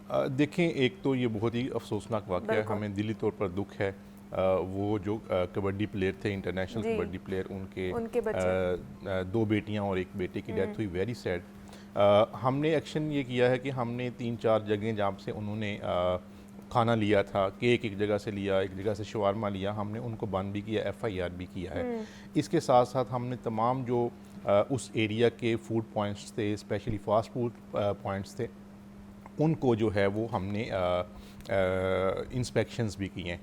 देखें, एक तो ये बहुत ही अफसोसनाक वाक़या है, हमें दिली तौर पर दुख है। वो जो कबड्डी प्लेयर थे, इंटरनेशनल कबड्डी प्लेयर, उनके 2 बेटियां और 1 बेटे की डेथ हुई, वेरी सैड। हमने एक्शन ये किया है कि हमने 3-4 जगह जहाँ से उन्होंने खाना लिया था, केक एक जगह से लिया, एक जगह से शवारमा लिया, हमने उनको बंद भी किया, FIR भी किया है। इसके साथ साथ हमने तमाम जो उस एरिया के फूड पॉइंट्स थे, स्पेशली फास्ट फूड पॉइंट्स थे, उनको जो है वो हमने इंस्पेक्शंस भी किए हैं।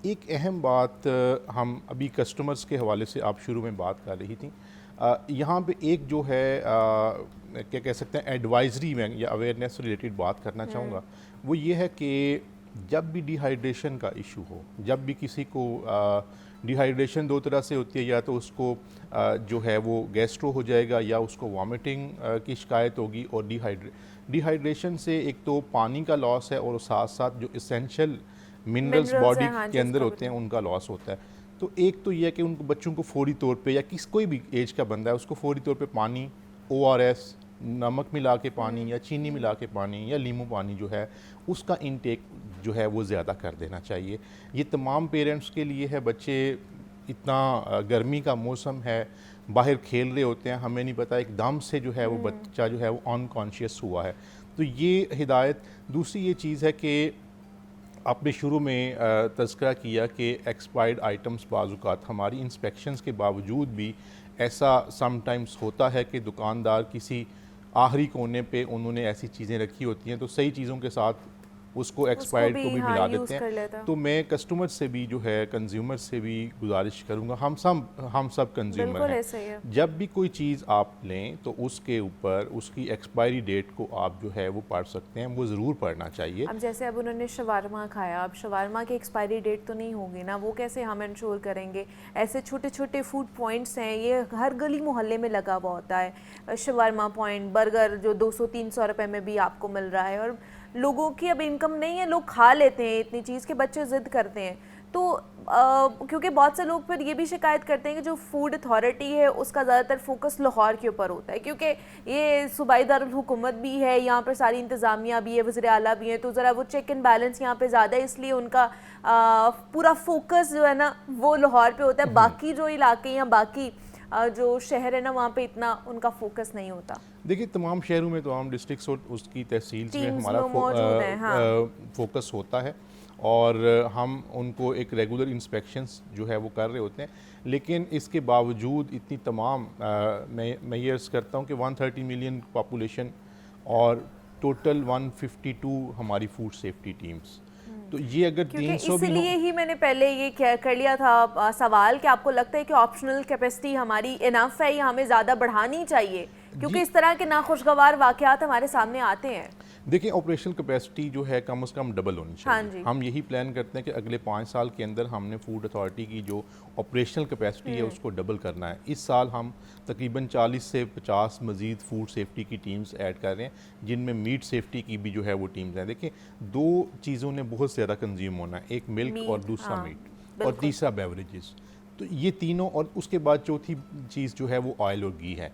एक अहम बात हम अभी कस्टमर्स के हवाले से आप शुरू में बात कर रही थी, यहाँ पे एक जो है क्या कह सकते हैं एडवाइजरी में या अवेयरनेस रिलेटेड बात करना चाहूँगा, वो ये है कि जब भी डिहाइड्रेशन का इशू हो, जब भी किसी को डिहाइड्रेशन 2 तरह से होती है, या तो उसको जो है वो गैस्ट्रो हो जाएगा या उसको वॉमिटिंग की शिकायत होगी। और डिहाइड्रेशन से एक तो पानी का लॉस है और साथ साथ जो इसेंशियल मिनरल्स बॉडी के अंदर होते हैं उनका लॉस होता है। तो एक तो यह है कि उनको बच्चों को फौरी तौर पे या कोई भी एज का बंदा है उसको फौरी तौर पे पानी, ORS, नमक मिला के पानी या चीनी मिला के पानी या नींबू पानी जो है उसका इंटेक जो है वो ज़्यादा कर देना चाहिए। ये तमाम पेरेंट्स के लिए है। बच्चे इतना गर्मी का मौसम है, बाहर खेल रहे होते हैं, हमें नहीं पता एकदम से जो है वो बच्चा जो है वो अनकॉन्शियस हुआ है। तो ये हिदायत। दूसरी ये चीज़ है कि आपने शुरू में तज़किरा किया कि एक्सपायर्ड आइटम्स बाज़ात हमारी इंस्पेक्शंस के बावजूद भी ऐसा समटाइम्स होता है कि दुकानदार किसी आखिरी कोने पे उन्होंने ऐसी चीज़ें रखी होती हैं तो सही चीज़ों के साथ उसको एक्सपायर्ड को भी मिला देते हैं। तो मैं कस्टमर से भी जो है कंज्यूमर से भी गुजारिश करूँगा, हम सब कंज्यूमर हैं, जब भी कोई चीज़ आप लें तो उसके ऊपर उसकी एक्सपायरी डेट को आप जो है वो पढ़ सकते हैं, वो ज़रूर पढ़ना चाहिए। अब जैसे अब उन्होंने शवारमा खाया, अब शवारमा की एक्सपायरी डेट तो नहीं होगी ना, वो कैसे हम इंश्योर करेंगे? ऐसे छोटे छोटे फूड पॉइंट्स हैं, ये हर गली मोहल्ले में लगा हुआ होता है। शवारमा पॉइंट, बर्गर जो 200-300 रुपए में भी आपको मिल रहा है, और लोगों की अब इनकम नहीं है, लोग खा लेते हैं इतनी चीज़ के, बच्चे ज़िद करते हैं। तो क्योंकि बहुत से लोग फिर ये भी शिकायत करते हैं कि जो फूड अथॉरिटी है उसका ज़्यादातर फोकस लाहौर के ऊपर होता है, क्योंकि ये सूबाई दारुल हुकूमत भी है, यहाँ पर सारी इंतज़ामिया भी है, वज़ीर आला भी है, तो ज़रा वो चेक एंड बैलेंस यहाँ पे ज़्यादा है, इसलिए उनका पूरा फोकस जो है ना वो लाहौर पे होता है। बाकी जो इलाके या बाकी जो शहर है ना वहाँ पे इतना उनका फोकस नहीं होता। देखिए तमाम शहरों में, तमाम डिस्ट्रिक्ट्स और उसकी तहसील में हमारा फोकस होता है और हम उनको एक रेगुलर इंस्पेक्शंस जो है वो कर रहे होते हैं, लेकिन इसके बावजूद इतनी तमाम मैं ये अर्ज़ करता हूँ कि 130 मिलियन पॉपुलेशन और टोटल 152 हमारी फूड सेफ्टी टीम्स, तो ये अगर 300 भी, इसलिए ही मैंने पहले ये कर लिया था सवाल कि आपको लगता है कि ऑप्शनल कैपेसिटी हमारी इनफ है या हमें ज़्यादा बढ़ानी चाहिए, क्योंकि इस तरह के नाखुशगवार वाक़यात हमारे सामने आते हैं। देखिए ऑपरेशनल कैपेसिटी जो है कम से कम डबल होनी चाहिए। हम यही प्लान करते हैं कि अगले 5 साल के अंदर हमने फूड अथॉरिटी की जो ऑपरेशनल कैपेसिटी है उसको डबल करना है। इस साल हम तकरीबन 40 से 50 मज़ीद फूड सेफ्टी की टीम्स ऐड कर रहे हैं, जिनमें मीट सेफ्टी की भी जो है वो टीम्स हैं। देखिए 2 चीज़ों ने बहुत ज़्यादा कंज्यूम होना है, एक मिल्क और दूसरा मीट और तीसरा बेवरेजेस, तो ये तीनों, और उसके बाद चौथी चीज़ जो है वो ऑयल और घी है।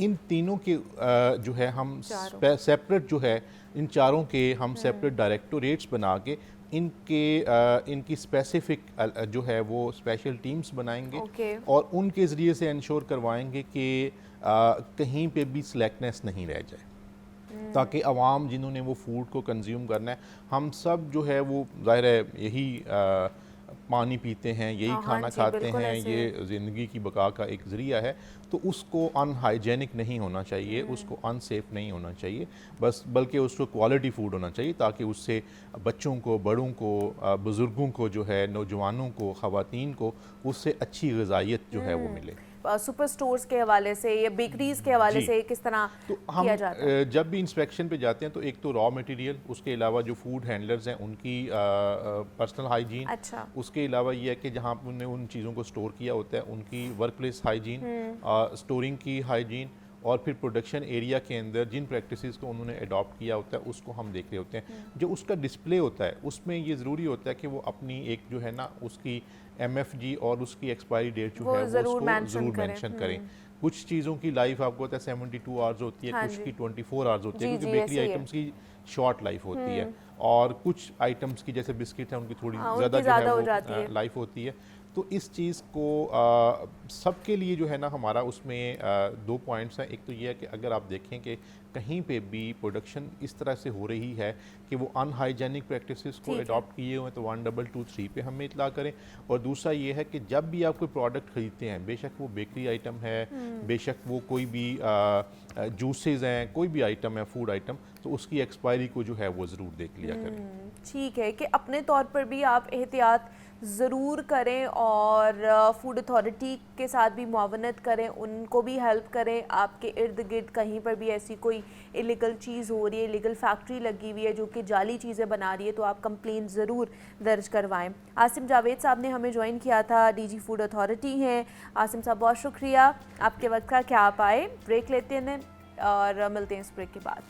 इन तीनों के जो है हम सेपरेट जो है इन चारों के हम सेपरेट डायरेक्टोरेट्स बना के इनकी स्पेसिफिक जो है वो स्पेशल टीम्स बनाएंगे और उनके ज़रिए से इंश्योर करवाएंगे कि कहीं पे भी स्लैकनेस नहीं रह जाए, ताकि आवाम जिन्होंने वो फूड को कंज्यूम करना है, हम सब जो है वो ज़ाहिर है यही पानी पीते हैं, यही खाना खाते हैं, ये ज़िंदगी की बका का एक ज़रिया है, तो उसको अनहाइजेनिक नहीं होना चाहिए, उसको अनसेफ नहीं होना चाहिए, बल्कि उसको क्वालिटी फूड होना चाहिए, ताकि उससे बच्चों को, बड़ों को, बुज़ुर्गों को जो है, नौजवानों को, ख़वातीन को उससे अच्छी ग़िज़ाइयत जो है वो मिले। सुपर स्टोर्स के हवाले से या बेकरीज के हवाले से किस तरह तो किया जाता है? जब भी इंस्पेक्शन पे जाते हैं तो एक तो रॉ मटेरियल, उसके अलावा जो फूड हैंडलर्स हैं उनकी पर्सनल हाइजीन, अच्छा, उसके अलावा ये है कि जहाँ उन्होंने उन चीज़ों को स्टोर किया होता है उनकी वर्क प्लेस हाइजीन, स्टोरिंग की हाइजीन, और फिर प्रोडक्शन एरिया के अंदर जिन प्रैक्टिसेस को उन्होंने अडॉप्ट किया होता है उसको हम देख रहे होते हैं। जो उसका डिस्प्ले होता है उसमें ये ज़रूरी होता है कि वो अपनी एक जो है ना उसकी MFG और उसकी एक्सपायरी डेट जो है वो ज़रूर मेंशन करें। कुछ चीज़ों की लाइफ आपको होता है 72 आवर्स होती है, कुछ की 24 आवर्स होती है, क्योंकि बेकरी आइटम्स की शॉर्ट लाइफ होती है, और कुछ आइटम्स की जैसे बिस्किट है उनकी थोड़ी ज़्यादा जो है वो लाइफ होती है। तो इस चीज़ को सबके लिए जो है ना हमारा उसमें 2 पॉइंट्स हैं। एक तो ये है कि अगर आप देखें कि कहीं पे भी प्रोडक्शन इस तरह से हो रही है कि वो अनहाइजेनिक प्रैक्टिसेस को अडॉप्ट किए हुए हैं तो 1223 पे हमें इतला करें। और दूसरा ये है कि जब भी आप कोई प्रोडक्ट ख़रीदते हैं, बेशक वो बेकरी आइटम है, बेशक वो कोई भी जूसेस हैं, कोई भी आइटम है, फूड आइटम, तो उसकी एक्सपायरी को जो है वो ज़रूर देख लिया करें। ठीक है कि अपने तौर पर भी आप एहतियात ज़रूर करें और फूड अथॉरिटी के साथ भी मुआवनत करें, उनको भी हेल्प करें। आपके इर्द गिर्द कहीं पर भी ऐसी कोई इलीगल चीज़ हो रही है, इलीगल फैक्ट्री लगी हुई है जो कि जाली चीज़ें बना रही है, तो आप कंप्लेन ज़रूर दर्ज करवाएं। आसिम जावेद साहब ने हमें ज्वाइन किया था, DG फूड अथॉरिटी हैं। आसिम साहब बहुत शुक्रिया आपके वक्त का, क्या आप आए। ब्रेक लेते हैं और मिलते हैं इस ब्रेक के बाद।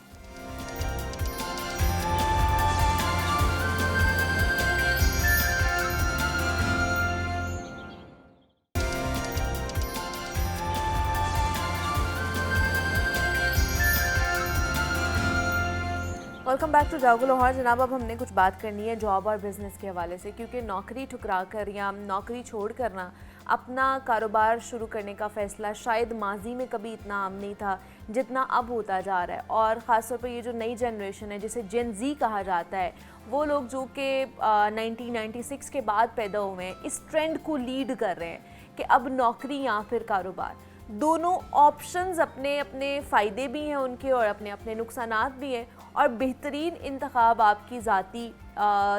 वेलकम बैक टू जागो लाहौर। जनाब, अब हमने कुछ बात करनी है जॉब और बिज़नेस के हवाले से, क्योंकि नौकरी ठुकरा कर या नौकरी छोड़ कर ना अपना कारोबार शुरू करने का फ़ैसला शायद माजी में कभी इतना आम नहीं था जितना अब होता जा रहा है। और ख़ास तौर पर ये जो नई जनरेशन है जिसे जेन ज़ी कहा जाता है, वो लोग जो कि 1996 के बाद पैदा हुए हैं, इस ट्रेंड को लीड कर रहे हैं कि अब नौकरी या फिर कारोबार, दोनों ऑप्शंस अपने अपने फ़ायदे भी हैं उनके और अपने अपने नुकसानात भी हैं। और बेहतरीन इंतखाब आपकी ज़ाती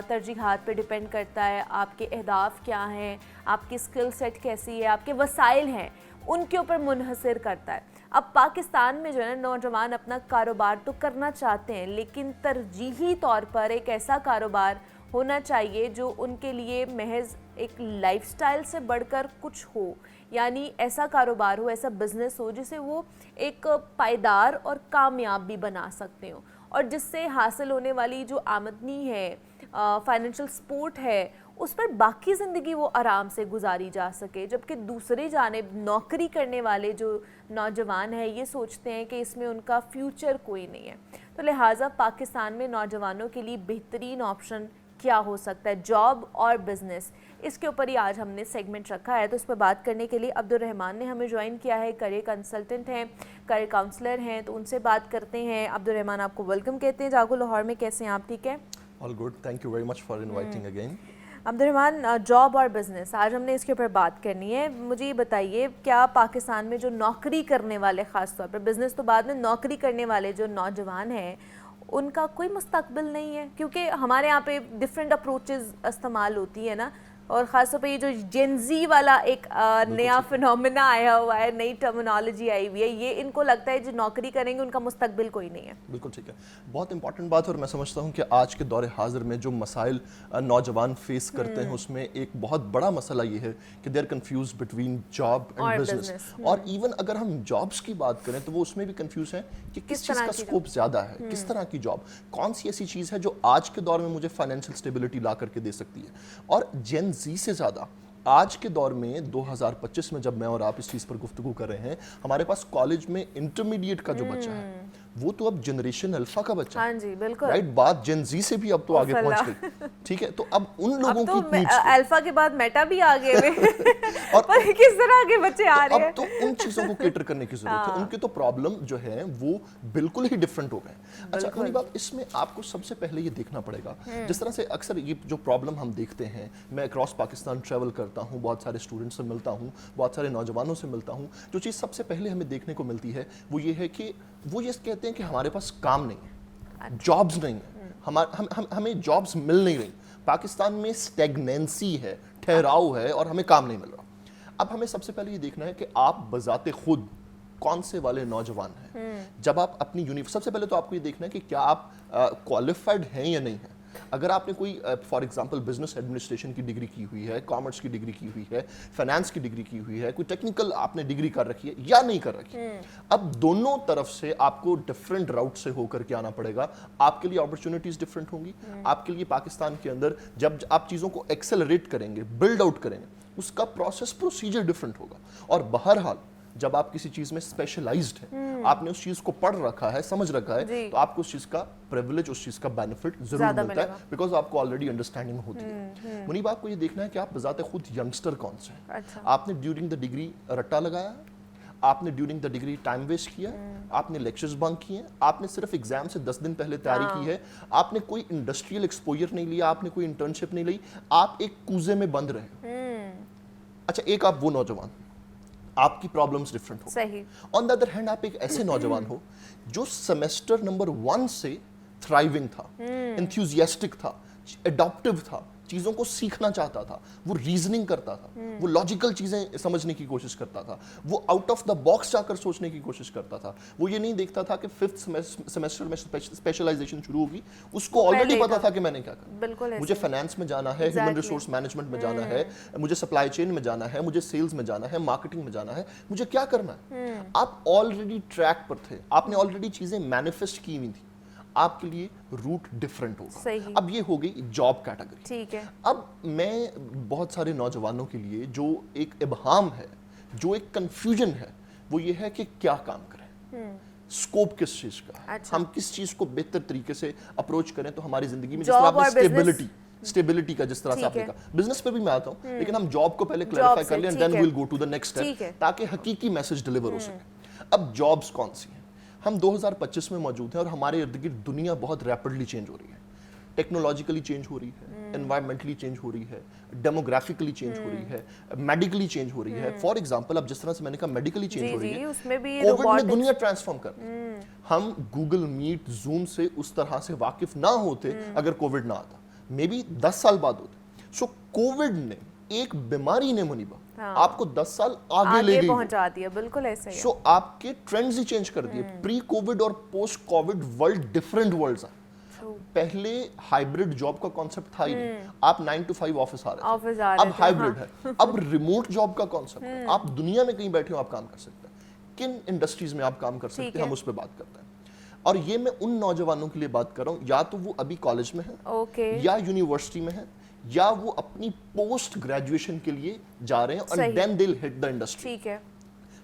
तरजीहात पे डिपेंड करता है, आपके अहदाफ क्या हैं, आपकी स्किल सेट कैसी है, आपके वसाइल हैं, उनके ऊपर मुनहसर करता है। अब पाकिस्तान में जो है नौजवान अपना कारोबार तो करना चाहते हैं, लेकिन तरजीही तौर पर एक ऐसा कारोबार होना चाहिए जो उनके लिए महज एक लाइफस्टाइल से बढ़कर कुछ हो, यानी ऐसा कारोबार हो, ऐसा बिजनेस हो जिसे वो एक पायदार और कामयाब भी बना सकते हो, और जिससे हासिल होने वाली जो आमदनी है, फाइनेंशियल सपोर्ट है, उस पर बाकी ज़िंदगी वो आराम से गुजारी जा सके। जबकि दूसरी जानिब नौकरी करने वाले जो नौजवान हैं ये सोचते हैं कि इसमें उनका फ्यूचर कोई नहीं है। तो लिहाजा पाकिस्तान में नौजवानों के लिए बेहतरीन ऑप्शन क्या हो सकता है, जॉब और बिज़नेस, इसके ऊपर ही आज हमने सेगमेंट रखा है। तो इस पर बात करने के लिए अब्दुल रहमान ने हमें ज्वाइन किया है, करियर कंसल्टेंट हैं, करियर काउंसलर हैं, तो उनसे बात करते हैं। अब्दुल रहमान, आपको वेलकम कहते हैं जागो लाहौर में। कैसे हैं आप? ठीक है, all good, thank you very much for inviting again. Abdul Rahman, job और बिज़नेस, आज हमने इसके ऊपर बात करनी है। मुझे ये बताइए, क्या पाकिस्तान में जो नौकरी करने वाले, ख़ास तौर पर बिज़नेस तो बाद में, नौकरी करने वाले जो नौजवान हैं उनका कोई मुस्तकबिल नहीं है? क्योंकि हमारे यहाँ पे डिफरेंट अप्रोचेस इस्तेमाल होती है ना, और ख़ास तौर पे ये जो जेनजी वाला एक नया फिनोमेना आया हुआ है, नई टर्मिनोलॉजी आई हुई है, ये इनको लगता है जो नौकरी करेंगे उनका मुस्तकबिल कोई नहीं है। बिल्कुल ठीक है, बहुत इंपॉर्टेंट बात है। और मैं समझता हूँ कि आज के दौरे हाजिर में जो मसाइल नौजवान फेस करते हैं उसमें एक बहुत बड़ा मसला ये है कि they are confuse between job and business. और इवन अगर हम जॉब्स की बात करें तो वो उसमें भी कंफ्यूज है कि किस चीज़ का स्कोप ज़्यादा है, किस तरह की जॉब, कौन सी ऐसी चीज़ है जो आज के दौर में मुझे फाइनेंशियल स्टेबिलिटी ला करके दे सकती है। और जेन ज़ी से ज़्यादा आज के दौर में 2025 में जब मैं और आप इस चीज़ पर गुफ्तगू कर रहे हैं, हमारे पास कॉलेज में इंटरमीडिएट का जो बच्चा है वो तो अब जनरेशन अल्फा का बच्चा है। हाँ जी, बिल्कुल राइट, बात जेन जी से भी अब तो आगे पहुंच गई। ठीक है, तो अब उन लोगों तो की अल्फा के बाद मेटा भी आ गए और पर किस तरह के बच्चे आ रहे हैं, अब तो उन चीजों को केटर करने की जरूरत है। उनके तो प्रॉब्लम जो है वो बिल्कुल ही डिफरेंट हो गए। अच्छा, मेरी बात, इसमें आपको सबसे पहले ये देखना पड़ेगा, जिस तरह से अक्सर ये जो प्रॉब्लम हम देखते हैं, मैं अक्रॉस पाकिस्तान ट्रैवल करता हूँ, बहुत सारे स्टूडेंट्स से मिलता हूँ, बहुत सारे नौजवानों से मिलता हूँ, जो चीज़ सबसे पहले हमें देखने को मिलती है वो ये है कि वो ये कहते हैं कि हमारे पास काम नहीं है, जॉब्स नहीं है, हमें जॉब्स मिल नहीं रही, पाकिस्तान में स्टैग्नेंसी है, ठहराव है और हमें काम नहीं मिल रहा। अब हमें सबसे पहले ये देखना है कि आप बजाते खुद कौन से वाले नौजवान हैं। जब आप अपनी सबसे पहले तो आपको ये देखना है कि क्या आप क्वालिफाइड हैं या नहीं है। अगर आपने कोई फॉर एग्जांपल बिजनेस एडमिनिस्ट्रेशन की डिग्री की हुई है, कॉमर्स की डिग्री की हुई है, फाइनेंस की डिग्री की हुई है, कोई टेक्निकल आपने डिग्री कर रखी है या नहीं कर रखी है, अब दोनों तरफ से आपको डिफरेंट राउट से होकर के आना पड़ेगा। आपके लिए अपॉर्चुनिटीज डिफरेंट होंगी। आपके लिए पाकिस्तान के अंदर जब आप चीज़ों को एक्सेलरेट करेंगे, बिल्ड आउट करेंगे, उसका प्रोसेस प्रोसीजर डिफरेंट होगा। और बहरहाल जब आप किसी चीज में स्पेशलाइज्ड है, आपने उस चीज को पढ़ रखा है, समझ रखा है, तो आपको उस चीज का प्रिविलेज, उस चीज का बेनिफिट जरूर मिलता है, बिकॉज आपको ऑलरेडी अंडरस्टैंडिंग होती है। मुनीब, आपको ये देखना है कि आप बजाते खुद यंगस्टर कौन से हैं। अच्छा। आपने ड्यूरिंग द डिग्री रट्टा लगाया, आपने during the degree time waste किया, आपने लेक्चर्स बंक किए, आपने सिर्फ एग्जाम से 10 दिन पहले तैयारी की है, आपने कोई इंडस्ट्रियल एक्सपोजर नहीं लिया, आपने कोई इंटर्नशिप नहीं ली, आप एक कूजे में बंद रहे। अच्छा, एक आप वो नौजवान, आपकी प्रॉब्लम्स डिफरेंट हो। सही। ऑन द अदर हैंड आप एक ऐसे नौजवान हो जो सेमेस्टर नंबर 1 से थ्राइविंग था, एंथुसियास्टिक था, एडॉप्टिव था, चीज़ों को सीखना चाहता था, वो रीजनिंग करता था, वो लॉजिकल चीज़ें समझने की कोशिश करता था, वो आउट ऑफ द बॉक्स जाकर सोचने की कोशिश करता था। वो ये नहीं देखता था कि 5th सेमेस्टर में स्पेशलाइजेशन शुरू होगी, उसको ऑलरेडी पता था कि मैंने क्या करना, मुझे फाइनेंस में जाना है, ह्यूमन रिसोर्स मैनेजमेंट में जाना है, मुझे सप्लाई चेन में जाना है, मुझे सेल्स में जाना है, मार्केटिंग में जाना है, मुझे क्या करना है। आप ऑलरेडी ट्रैक पर थे, आपने ऑलरेडी चीज़ें मैनिफेस्ट की हुई थी, आपके लिए रूट डिफरेंट होगा। अब ये हो गई जॉब कैटेगरी। ठीक है। अब मैं बहुत सारे नौजवानों के लिए जो एक इबहाम है, जो एक कंफ्यूजन है, वो ये है कि क्या काम करें। स्कोप किस चीज का है, अच्छा। हम किस चीज को बेहतर तरीके से अप्रोच करें तो हमारी जिंदगी में जिस Job तरह आपने और business। स्टेबिलिटी का जिस तरह से ठीक आपने है। कहा, बिजनेस पे भी मैं आता हूँ, लेकिन हम जॉब को पहले क्लैरिफाई से, कर लें एंड ठीक देन है। Will go to the next ठीक है। स्टेप, ताकि हकीकी मैसेज डिलीवर हो सके। अब जॉब्स कौन सी हैं? हम 2025 में मौजूद हैं और हमारे इर्द गिर्द दुनिया बहुत रैपिडली चेंज हो रही है, टेक्नोलॉजिकली चेंज हो रही है, एनवायरमेंटली चेंज हो रही है, डेमोग्राफिकली चेंज हो रही है, मेडिकली चेंज हो रही है। फॉर एग्जांपल अब जिस तरह से मैंने कहा मेडिकली चेंज हो रही है, उसमें भी कोविड ने robotics। दुनिया ट्रांसफॉर्म कर दी। हम गूगल मीट, जूम से उस तरह से वाकिफ ना होते अगर कोविड ना आता, मे बी 10 साल बाद होते। सो कोविड ने, एक बीमारी ने मुनीबा आपको 10 साल आगे ले गई, पहुंचा दिया, बिल्कुल ऐसा ही है। सो आपके ट्रेंड्स ही चेंज कर दिए। प्री कोविड और post Covid world different worlds हैं। पहले हाइब्रिड जॉब का कॉन्सेप्ट था ही नहीं, आप 9 to 5 ऑफिस आ रहे थे, अब हाइब्रिड है। अब रिमोट जॉब का कॉन्सेप्ट है, आप दुनिया में कहीं बैठे हो आप काम कर सकते हैं। किन इंडस्ट्रीज में आप काम कर सकते हैं, हम उस पर बात करते हैं। और ये मैं उन नौजवानों के लिए बात कर रहा हूँ, या तो वो अभी कॉलेज में है या यूनिवर्सिटी में है, या वो अपनी पोस्ट ग्रेजुएशन के लिए जा रहे हैं and then they will hit the industry. ठीक है।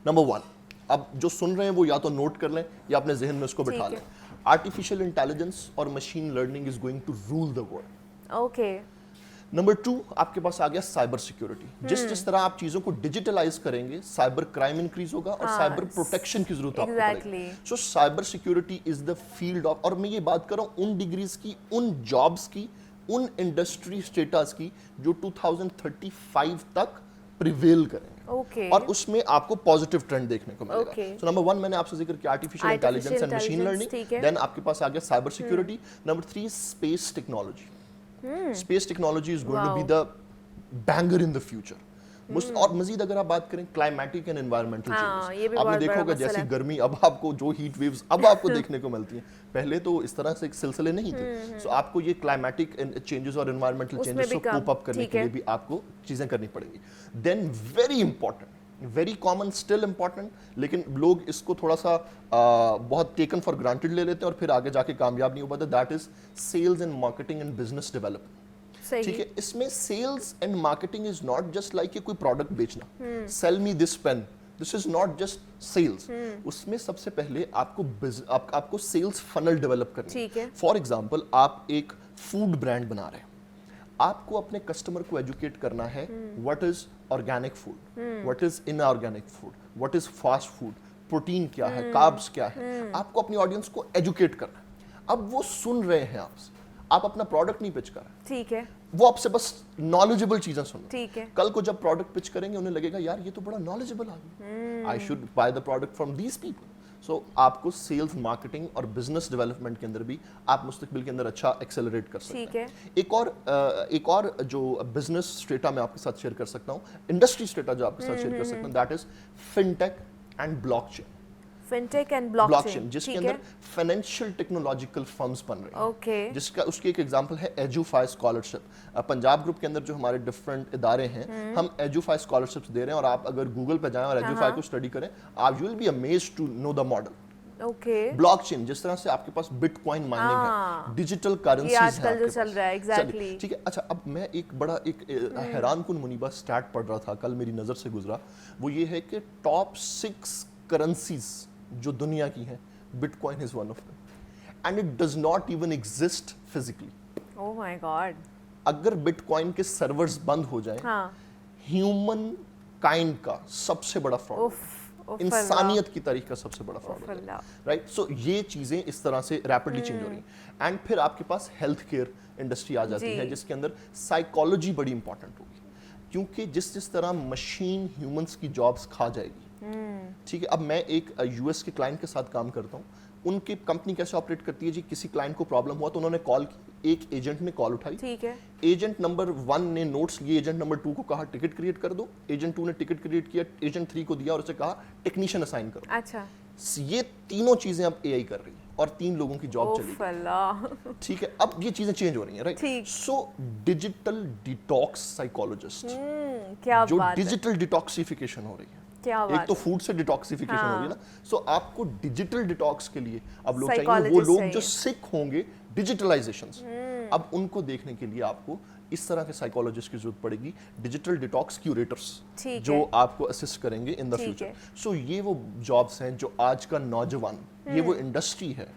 नंबर 1, अब जो सुन रहे हैं वो या तो नोट कर लें या अपने जहन में उसको बिठा लें। आर्टिफिशियल इंटेलिजेंस और machine learning is going to rule the world. Okay. Number 2, आपके पास आ गया साइबर सिक्योरिटी। जिस तरह आप चीजों को डिजिटलाइज करेंगे, साइबर क्राइम इंक्रीज होगा और साइबर प्रोटेक्शन की जरूरत आपको पड़ेगी। सो cyber security is the field of, और मैं ये बात कर रहा हूं उन डिग्रीज की, उन जॉब्स की, उन इंडस्ट्री स्टेटस की जो 2035 तक प्रिवेल करेंगे। और उसमें आपको पॉजिटिव ट्रेंड देखने को मिलेगा। सो नंबर 1 मैंने आपसे जिक्र किया artificial intelligence and machine learning, then आपके पास आ गया cyber security. Number 3, space technology. Space technology is going to be the banger in the future. और मजीद अगर आप बात करें क्लाइमेटिक एंड एनवायरमेंटल चेंजेस, आपने देखा होगा जैसी गर्मी अब आपको, जो हीट वेव्स अब आपको देखने को मिलती हैं, पहले तो इस तरह से सिलसिले नहीं थे। सो आपको ये क्लाइमेटिक चेंजेस और एनवायरमेंटल चेंजेस को कोप अप करने के लिए भी आपको चीजें करनी पड़ेंगी। Then very important, very common, still important, लेकिन लोग इसको थोड़ा सा बहुत टेकन फॉर ग्रांटेड ले लेते हैं और फिर आगे जाके कामयाब नहीं हो पाते। That is sales and marketing and business development. ठीक है, इसमें sales and marketing is not just like कोई प्रोडक्ट बेचना, sell me this pen, this is not just sales. उसमें सबसे पहले आपको सेल्स फनल डेवलप करनी है। फॉर एग्जांपल, आप एक फूड ब्रांड बना रहे हैं, आपको अपने कस्टमर को एजुकेट करना है what is organic food, what is inorganic food, what is fast food, protein क्या है, कार्ब्स क्या है। आपको अपनी ऑडियंस को एजुकेट करना है। अब वो सुन रहे हैं आपसे, आप अपना प्रोडक्ट नहीं पिच कर रहे, ठीक है, वो आपसे बस नॉलेजेबल चीजें सुन, ठीक है। कल को जब प्रोडक्ट पिच करेंगे उन्हें लगेगा यार ये तो बड़ा नॉलेजेबल आदमी, I should buy the product from these people. So आपको सेल्स, मार्केटिंग और बिजनेस डेवलपमेंट के अंदर भी आप मुस्तकबिल के अंदर अच्छा एक्सेलरेट कर सकते हैं। एक और जो बिजनेस स्ट्रेटा मैं आपके साथ शेयर कर सकता हूँ, इंडस्ट्री स्ट्रेटा जो आपके साथ शेयर कर सकता हूँ, that is fintech and blockchain. Fintech and blockchain, जिसके अंदर फाइनेंशियल टेक्नोलॉजिकल फर्म्स बन रहे हैं, जिसका उसकी एक एग्जांपल है एजुफाई स्कॉलरशिप। पंजाब ग्रुप के अंदर जो हमारे डिफरेंट इदारे हैं, हम एजुफाई स्कॉलरशिप्स दे रहे हैं, और आप अगर गूगल पे जाएं और एजुफाई को स्टडी करें, आप you will be amazed to know the model. Blockchain, जिस तरह से आपके पास बिटकॉइन माइनिंग है, डिजिटल करेंसीज है आजकल जो चल रहा है, एग्जैक्टली, ठीक है। अच्छा, अब मैं एक बड़ा हैरान कुन मुनीबा स्टैट पढ़ रहा था, कल मेरी नजर से गुजरा, वो ये है कि टॉप 6 करेंसीज जो दुनिया की हैं, bitcoin is one of them, and it does not even exist physically. Oh my God, अगर बिटकॉइन के सर्वर्स बंद हो जाएं, ह्यूमन काइंड का सबसे बड़ा फ्रॉड, इंसानियत की तारीख का सबसे बड़ा फ्रॉड, राइट। सो ये चीजें इस तरह से रैपिडली चेंज हो रही हैं। एंड फिर आपके पास हेल्थ केयर इंडस्ट्री आ जाती है, जिसके अंदर साइकोलॉजी बड़ी इंपॉर्टेंट होगी, क्योंकि जिस तरह मशीन ह्यूमंस की जॉब्स खा जाएगी, ठीक है। अब मैं एक यूएस के क्लाइंट के साथ काम करता हूँ, उनकी कंपनी कैसे ऑपरेट करती है जी, किसी क्लाइंट को प्रॉब्लम हुआ तो उन्होंने कॉल की, एक एजेंट ने कॉल उठाई, ठीक है, एजेंट नंबर 1 ने नोट्स लिए, एजेंट नंबर 2 को कहा टिकट क्रिएट कर दो, एजेंट 2 ने टिकट क्रिएट किया, एजेंट 3 को दिया और उसे कहा टेक्नीशियन असाइन करो। अच्छा, ये तीनों चीजें अब एआई कर रही है और 3 लोगों की जॉब चली गई, ठीक है। अब ये चीजें चेंज हो रही हैं, right. So digital detox psychologist, जो डिजिटल डिटॉक्सिफिकेशन हो रही है, एक तो फूड से डिटॉक्सिफिकेशन हो रही है ना, सो आपको डिजिटल डिटॉक्स के लिए अब लोग चाहिए, वो लोग जो सिक होंगे डिजिटलाइजेशन से, अब उनको देखने के लिए आपको इस तरह के साइकोलॉजिस्ट की जरूरत पड़ेगी, डिजिटल डिटॉक्स क्यूरेटर्स ठीक जो है। आपको असिस्ट करेंगे इन द ठीक फ्यूचर। है। सो ये वो जॉब्स हैं जो आज का नौजवान, ये वो इंडस्ट्री है,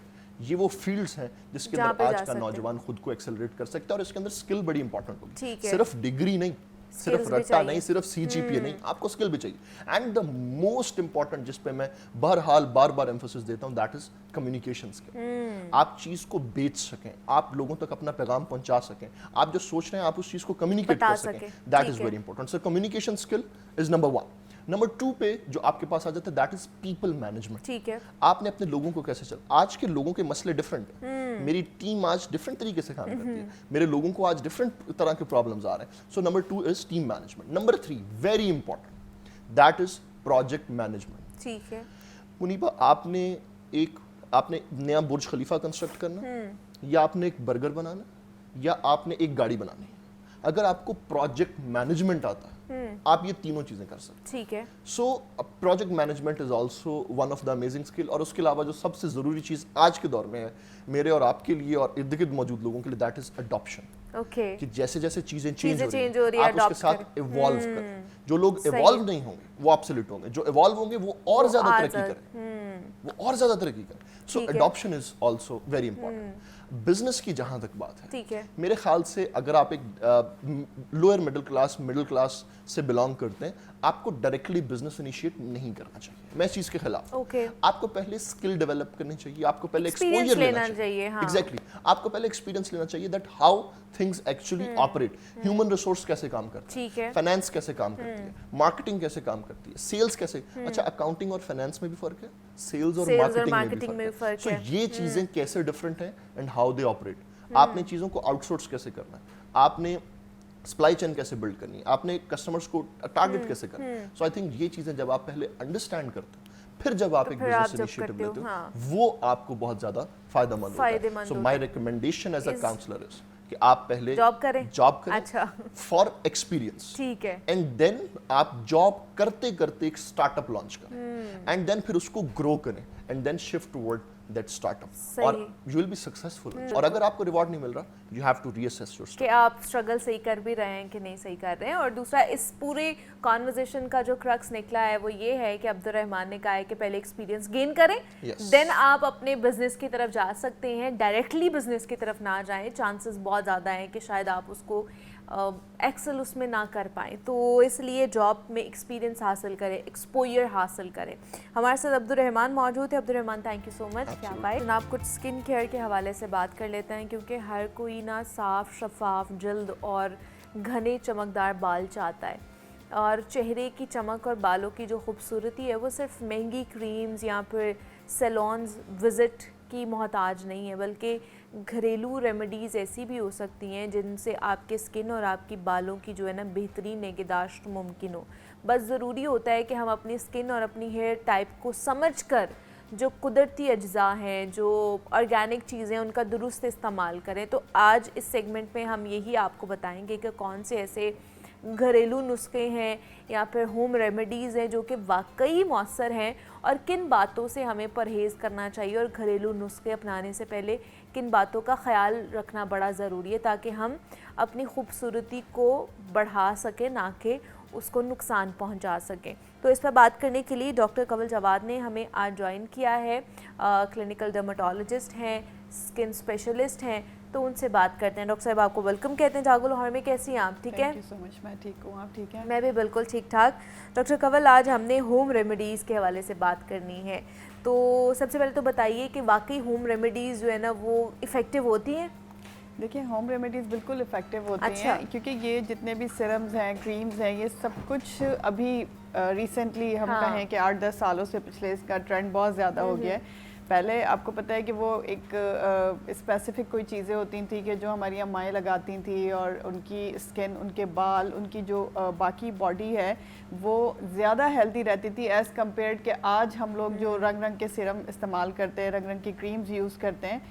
ये वो फील्ड्स हैं जिसके जहाँ अंदर पे आज जा का सकते हैं। नौजवान खुद को एक्सेलरेट कर सकता है, और इसके अंदर स्किल बड़ी इंपॉर्टेंट ठीक होगी। है। सिर्फ डिग्री नहीं, सिर्फ Skills भी रट्टा चाहिए। नहीं, सिर्फ CGPA नहीं, आपको स्किल भी चाहिए। एंड द मोस्ट इंपॉर्टेंट जिस पे मैं बहरहाल बार बार एम्फोसिस देता हूँ, दैट इज कम्युनिकेशन स्किल। आप चीज को बेच सकें, आप लोगों तक अपना पैगाम पहुंचा सकें, आप जो सोच रहे हैं आप उस चीज को कम्युनिकेट बता कर सकें, सकें। दैट ठीक इज है। Very important. So communication skill is number 1। Number 2 पे जो आपके पास आ जाता है, दैट इज पीपल मैनेजमेंट। ठीक है। आपने अपने लोगों को कैसे चल, आज के लोगों के मसले डिफरेंट हैं, मेरी टीम आज डिफरेंट तरीके से काम करती है, मेरे लोगों को आज डिफरेंट तरह के प्रॉब्लम्स आ रहे हैं। So number 2 is team management. Number 3 very important, that is project management. ठीक है। मुनीबा, आपने नया बुर्ज खलीफा कंस्ट्रक्ट करना, या आपने एक बर्गर बनाना, या आपने एक गाड़ी बनानी है, अगर आपको प्रोजेक्ट मैनेजमेंट आता है, आप ये तीनों चीजें कर सकते हैं। ठीक है। So project management is also one of the amazing skill. और उसके अलावा जो सबसे ज़रूरी चीज़ आज के दौर में है मेरे और आपके लिए और इर्द गिर्द मौजूद लोगों के लिए, दैट इज अडॉप्शन। ओके। कि जैसे जैसे चीजें चेंज चीज़ें change हो हो रही रही हैं, है, आप उसके adopt साथ इवॉल्व करें। जो लोग सही इवॉल्व है। नहीं होंगे वो ऑब्सोल्यूट होंगे, जो इवॉल्व होंगे वो और ज्यादा और तरक्की ज्यादा- करें, वो और ज्यादा तरक्की करें। सो ठीक है। Adoption is also very important. Business की जहां तक बात है, ठीक है। मेरे ख्याल से अगर आप एक लोअर मिडिल क्लास से बिलोंग करते हैं, आपको डायरेक्टली बिजनेस इनिशिएट नहीं करना चाहिए। मैं इस चीज के खिलाफ हूं। ओके। आपको पहले स्किल डेवलप करनी चाहिए, आपको पहले Experience एक्सपोजर लेना लेना चाहिए, हाँ। एग्जैक्टली आपको पहले एक्सपीरियंस लेना चाहिए that how things actually operate, human resource कैसे काम करता ठीक है। फाइनेंस कैसे काम करती है, मार्केटिंग कैसे काम करती है, सेल्स कैसे। अच्छा, अकाउंटिंग और फाइनेंस में भी फर्क है, सेल्स और Sales और मार्केटिंग में भी फर्क है। सो ये चीजें कैसे डिफरेंट हैं एंड हाउ दे ऑपरेट। आपने चीजों को आउटसोर्स कैसे करना है, आपने सप्लाई चेन कैसे बिल्ड करनी है, आपने कस्टमर्स को टारगेट कैसे करना है। सो आई थिंक ये चीजें जब आप पहले अंडरस्टैंड करते हो, फिर जब आप एक फिर आप बिजनेस जब इनिशिएटिव करते हो, लेते हो, हाँ। वो आपको बहुत ज्यादा फायदेमंद फायदेमंद होता है। सो होता माय है। Recommendation as a Is- counsellor is कि आप पहले जॉब करें। अच्छा। फॉर एक्सपीरियंस, ठीक है। एंड देन आप जॉब करते करते एक स्टार्टअप लॉन्च करें, एंड देन फिर उसको ग्रो करें, and then shift toward that startup, सही। और यू विल बी सक्सेसफुल। और अगर आपको रिवॉर्ड नहीं मिल रहा, you have to reassess your कि आप स्ट्रगल सही कर भी रहे हैं कि नहीं सही कर रहे हैं। और दूसरा, इस पूरे कॉन्वर्जेशन का जो क्रक्स निकला है वो ये है कि अब्दुर्रहमान ने कहा है कि पहले एक्सपीरियंस गेन करें, Yes. देन आप अपने बिजनेस की तरफ जा सकते हैं। डायरेक्टली बिजनेस की तरफ ना जाएं, चांसेस बहुत ज़्यादा हैं कि शायद आप उसको एक्सेल उसमें ना कर पाएँ। तो इसलिए जॉब में एक्सपीरियंस हासिल करें, एक्सपोजर हासिल करें। हमारे साथ अब्दुर्रहमान मौजूद है। Abdurrahman, thank you so much कि आप आए। जनाब, कुछ स्किन केयर के हवाले से बात कर लेते हैं, क्योंकि हर कोई ना साफ़ शफाफ जल्द और घने चमकदार बाल चाहता है। और चेहरे की चमक और बालों की जो खूबसूरती है वो सिर्फ महंगी क्रीम्स या फिर सैलून्स विज़िट की मोहताज नहीं है, बल्कि घरेलू रेमेडीज़ ऐसी भी हो सकती हैं जिनसे आपके स्किन और आपकी बालों की जो है ना बेहतरीन निगहदाश्त मुमकिन हो। बस ज़रूरी होता है कि हम अपनी स्किन और अपनी हेयर टाइप को समझकर जो कुदरती अज्जा हैं, जो ऑर्गेनिक चीज़ें, उनका दुरुस्त इस्तेमाल करें। तो आज इस सेगमेंट में हम यही आपको बताएंगे कि कौन से ऐसे घरेलू नुस्खे हैं या फिर होम रेमेडीज़ हैं जो कि वाकई मौसर हैं, और किन बातों से हमें परहेज़ करना चाहिए, और घरेलू नुस्खे अपनाने से पहले किन बातों का ख्याल रखना बड़ा ज़रूरी है, ताकि हम अपनी खूबसूरती को बढ़ा सकें, ना कि उसको नुकसान पहुंचा सकें। तो इस पर बात करने के लिए डॉक्टर कंवल जवाद ने हमें आज ज्वाइन किया है। क्लिनिकल डर्मेटोलॉजिस्ट हैं, स्किन स्पेशलिस्ट हैं, तो उनसे बात करते हैं। डॉक्टर साहब, आपको वेलकम कहते हैं जागो लाहौर में। कैसी हैं आप? ठीक है, थैंक यू सो मच। मैं ठीक हूँ, आप ठीक हैं? मैं भी बिल्कुल ठीक ठाक। डॉक्टर कंवल, आज हमने होम रेमेडीज़ के हवाले से बात करनी है, तो सबसे पहले तो बताइए कि वाकई होम रेमेडीज़ जो है ना वो इफ़ेक्टिव होती हैं? देखिए, होम रेमेडीज़ बिल्कुल इफ़ेक्टिव होती अच्छा। हैं, क्योंकि ये जितने भी सिरम्स हैं, क्रीम्स हैं, ये सब कुछ अभी रिसेंटली हम हाँ। कहें कि 8-10 सालों से पिछले इसका ट्रेंड बहुत ज़्यादा हो गया है। पहले आपको पता है कि वो एक स्पेसिफिक कोई चीज़ें होती थी कि जो हमारी अम्माएँ लगाती थी, और उनकी स्किन, उनके बाल, उनकी जो बाकी बॉडी है वो ज़्यादा हेल्दी रहती थी एज़ कम्पेयर्ड कि आज हम लोग जो रंग रंग के सिरम इस्तेमाल करते हैं, रंग रंग की क्रीम्स यूज़ करते हैं।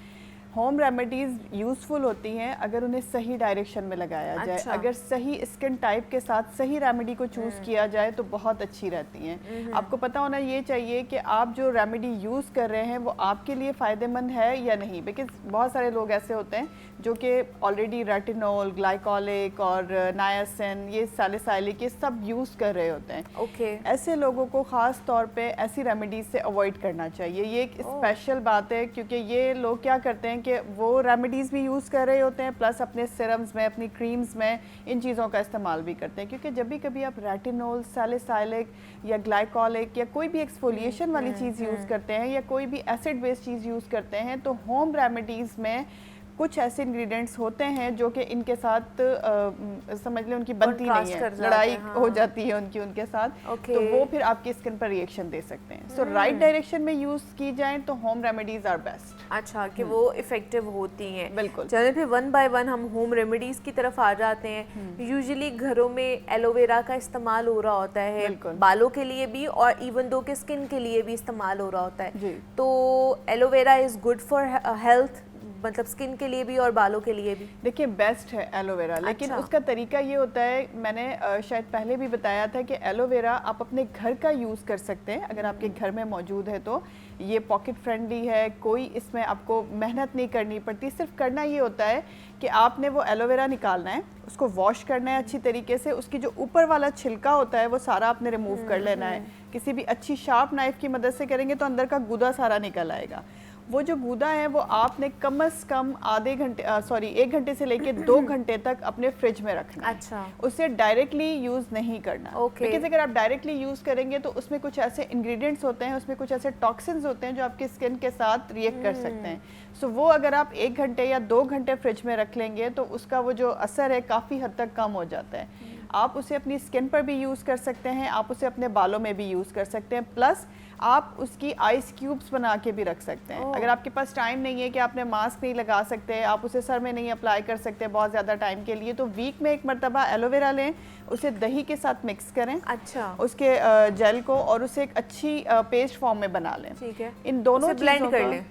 होम रेमेडीज़ यूज़फुल होती हैं अगर उन्हें सही डायरेक्शन में लगाया जाए। अच्छा। अगर सही स्किन टाइप के साथ सही रेमेडी को चूज़ किया जाए तो बहुत अच्छी रहती हैं। आपको पता होना ये चाहिए कि आप जो रेमेडी यूज़ कर रहे हैं वो आपके लिए फ़ायदेमंद है या नहीं, बिकॉज बहुत सारे लोग ऐसे होते हैं जो कि ऑलरेडी रेटिनॉल, ग्लाइकोलिक और नायासिन, ये सैलिसाइलिक, ये सब यूज़ कर रहे होते हैं। ओके। ऐसे लोगों को ख़ास तौर पे ऐसी रेमेडीज़ से अवॉइड करना चाहिए। ये एक स्पेशल बात है क्योंकि ये लोग क्या करते हैं कि वो रेमेडीज़ भी यूज़ कर रहे होते हैं प्लस अपने सिरम्स में, अपनी क्रीम्स में इन चीज़ों का इस्तेमाल भी करते हैं। क्योंकि जब भी कभी आप रेटिनॉल, सैलिसाइलिक या ग्लाइकोलिक या कोई भी एक्सफोलिएशन वाली चीज़ यूज़ करते हैं या कोई भी एसिड बेस्ड चीज़ यूज़ करते हैं तो होम रेमेडीज़ में कुछ ऐसे इंग्रेडिएंट्स होते हैं जो कि इनके साथ समझ लें उनकी बनती नहीं है, लड़ाई हो जाती है उनके साथ, तो वो फिर आपकी स्किन पर रिएक्शन दे सकते हैं। सो राइट डायरेक्शन में यूज़ की जाए तो होम रेमेडीज आर बेस्ट। अच्छा, कि वो इफेक्टिव होती हैं। बिल्कुल। चलिए फिर वन बाय वन हम होम रेमेडीज की तरफ आ जाते हैं। यूजुअली घरों में एलोवेरा का इस्तेमाल हो रहा होता है, बालों के लिए भी और इवन दो के स्किन के लिए भी इस्तेमाल हो रहा होता है। तो aloe vera is good for health, मतलब स्किन के लिए भी और बालों के लिए भी? देखिए बेस्ट है एलोवेरा, लेकिन उसका तरीका ये होता है, मैंने शायद पहले भी बताया था कि एलोवेरा आप अपने घर का यूज़ कर सकते हैं अगर आपके घर में मौजूद है तो। ये पॉकेट फ्रेंडली है, कोई इसमें आपको मेहनत नहीं करनी पड़ती। सिर्फ करना ये होता है कि आपने वो एलोवेरा निकालना है, उसको वॉश करना है अच्छी तरीके से, उसकी जो ऊपर वाला छिलका होता है वो सारा आपने रिमूव कर लेना है। किसी भी अच्छी शार्प नाइफ की मदद से करेंगे तो अंदर का गूदा सारा निकल आएगा। वो जो गूदा है वो आपने कम से कम 1 घंटे से लेके 2 घंटे तक अपने फ्रिज में रखना है। अच्छा। उसे डायरेक्टली यूज़ नहीं करना। बिकॉज अगर आप डायरेक्टली यूज़ करेंगे तो उसमें कुछ ऐसे इंग्रेडिएंट्स होते हैं, उसमें कुछ ऐसे टॉक्सिन्स होते हैं जो आपकी स्किन के साथ रिएक्ट कर सकते हैं। सो वो अगर आप 1 घंटे या 2 घंटे फ्रिज में रख लेंगे तो उसका वो जो असर है काफ़ी हद तक कम हो जाता है। आप उसे अपनी स्किन पर भी यूज़ कर सकते हैं, आप उसे अपने बालों में भी यूज़ कर सकते हैं, प्लस आप उसकी आइस क्यूब्स बना के भी रख सकते हैं। अगर आपके पास टाइम नहीं है कि आपने मास्क नहीं लगा सकते, आप उसे सर में नहीं अप्लाई कर सकते बहुत ज़्यादा टाइम के लिए, तो वीक में 1 मरतबा एलोवेरा लें, उसे दही के साथ मिक्स करें। अच्छा। उसके जेल को, और उसे एक अच्छी पेस्ट फॉर्म में बना लें। ठीक है। इन दोनों ब्लेंड कर लें,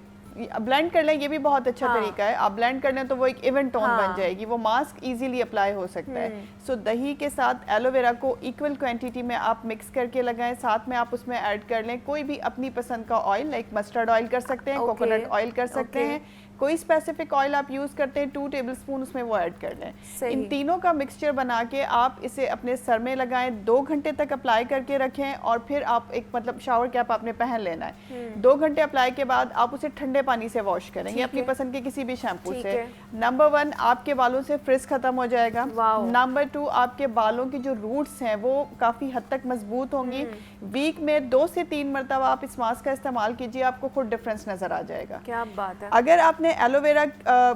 ब्लेंड कर लें, ये भी बहुत अच्छा तरीका है। आप ब्लेंड कर लें तो वो एक इवन टोन बन जाएगी, वो मास्क इजीली अप्लाई हो सकता है। सो दही के साथ एलोवेरा को इक्वल क्वांटिटी में आप मिक्स करके लगाएं, साथ में आप उसमें ऐड कर लें कोई भी अपनी पसंद का ऑयल, लाइक मस्टर्ड ऑयल कर सकते हैं, कोकोनट ऑयल कर सकते हैं, कोई स्पेसिफिक ऑयल आप यूज़ करते हैं 2 टेबलस्पून उसमें वो ऐड कर लें। इन तीनों का मिक्सचर बना के आप इसे अपने सर में लगाएं, 2 घंटे तक अप्लाई करके रखें और फिर आप एक मतलब शावर कैप आपने पहन लेना है। 2 घंटे अप्लाई के बाद आप उसे ठंडे पानी से वॉश करेंगे अपनी पसंद के किसी भी शैम्पू से। नंबर 1 आपके बालों से फ्रिज खत्म हो जाएगा। नंबर 2 आपके बालों की जो रूट्स हैं वो काफ़ी हद तक मजबूत होंगी। वीक में 2 से 3 मरतबा आप इस मास्क का इस्तेमाल कीजिए, आपको खुद डिफरेंस नजर आ जाएगा। क्या बात है। अगर आपने एलोवेरा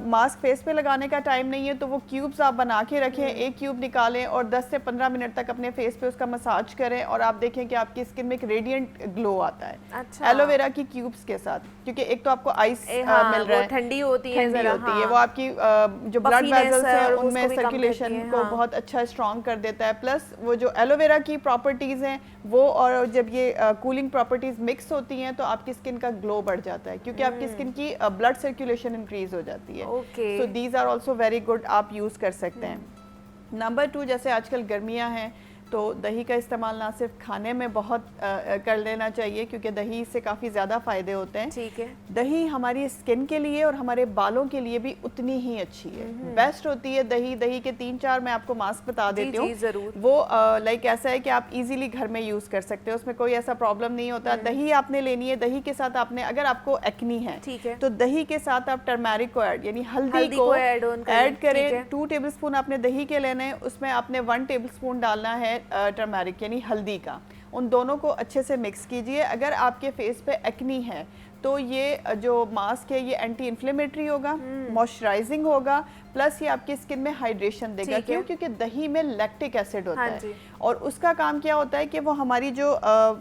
मास्क फेस पे लगाने का टाइम नहीं है तो वो क्यूब्स आप बना के रखें, एक क्यूब निकालें और 10 से 15 मिनट तक अपने फेस पे उसका मसाज करें और आप देखें कि आपकी स्किन में एक रेडिएंट ग्लो आता है। अच्छा। एलोवेरा की क्यूब्स के साथ, क्योंकि एक तो आपको आइस मिल रहा है, ठंडी होती है, वो आपकी जो ब्लड वेसल्स है उनमें सर्कुलेशन को बहुत अच्छा स्ट्रॉन्ग कर देता है। प्लस वो जो एलोवेरा की प्रॉपर्टीज हैं वो, और जब ये कूलिंग प्रॉपर्टीज मिक्स होती हैं तो आपकी स्किन का ग्लो बढ़ जाता है, क्योंकि आपकी स्किन की ब्लड सर्कुलेशन इंक्रीज हो जाती है। So these are also very good, आप यूज़ कर सकते हैं। नंबर 2, जैसे आजकल गर्मियाँ हैं तो दही का इस्तेमाल ना सिर्फ खाने में बहुत कर लेना चाहिए, क्योंकि दही से काफ़ी ज़्यादा फ़ायदे होते हैं। ठीक है। दही हमारी स्किन के लिए और हमारे बालों के लिए भी उतनी ही अच्छी है, बेस्ट होती है दही। दही के 3-4 मैं आपको मास्क बता देती हूँ। ज़रूर। वो लाइक ऐसा है कि आप इजीली घर में यूज़ कर सकते हो, उसमें कोई ऐसा प्रॉब्लम नहीं होता। दही आपने लेनी है, दही के साथ आपने, अगर आपको एक्नी है तो दही के साथ आप टर्मेरिक को ऐड, यानी हल्दी को ऐड करें। 2 टेबलस्पून आपने दही के लेने हैं, उसमें आपने 1 टेबलस्पून डालना है टर्मेरिक यानी हल्दी का। उन दोनों को अच्छे से मिक्स कीजिए। अगर आपके फेस पे एक्नी है तो ये जो मास्क है ये एंटी इन्फ्लेमेटरी होगा, मॉइस्चराइजिंग होगा, प्लस ये आपकी स्किन में हाइड्रेशन देगा। क्यों? क्योंकि दही में लैक्टिक एसिड होता है और उसका काम क्या होता है कि वो हमारी जो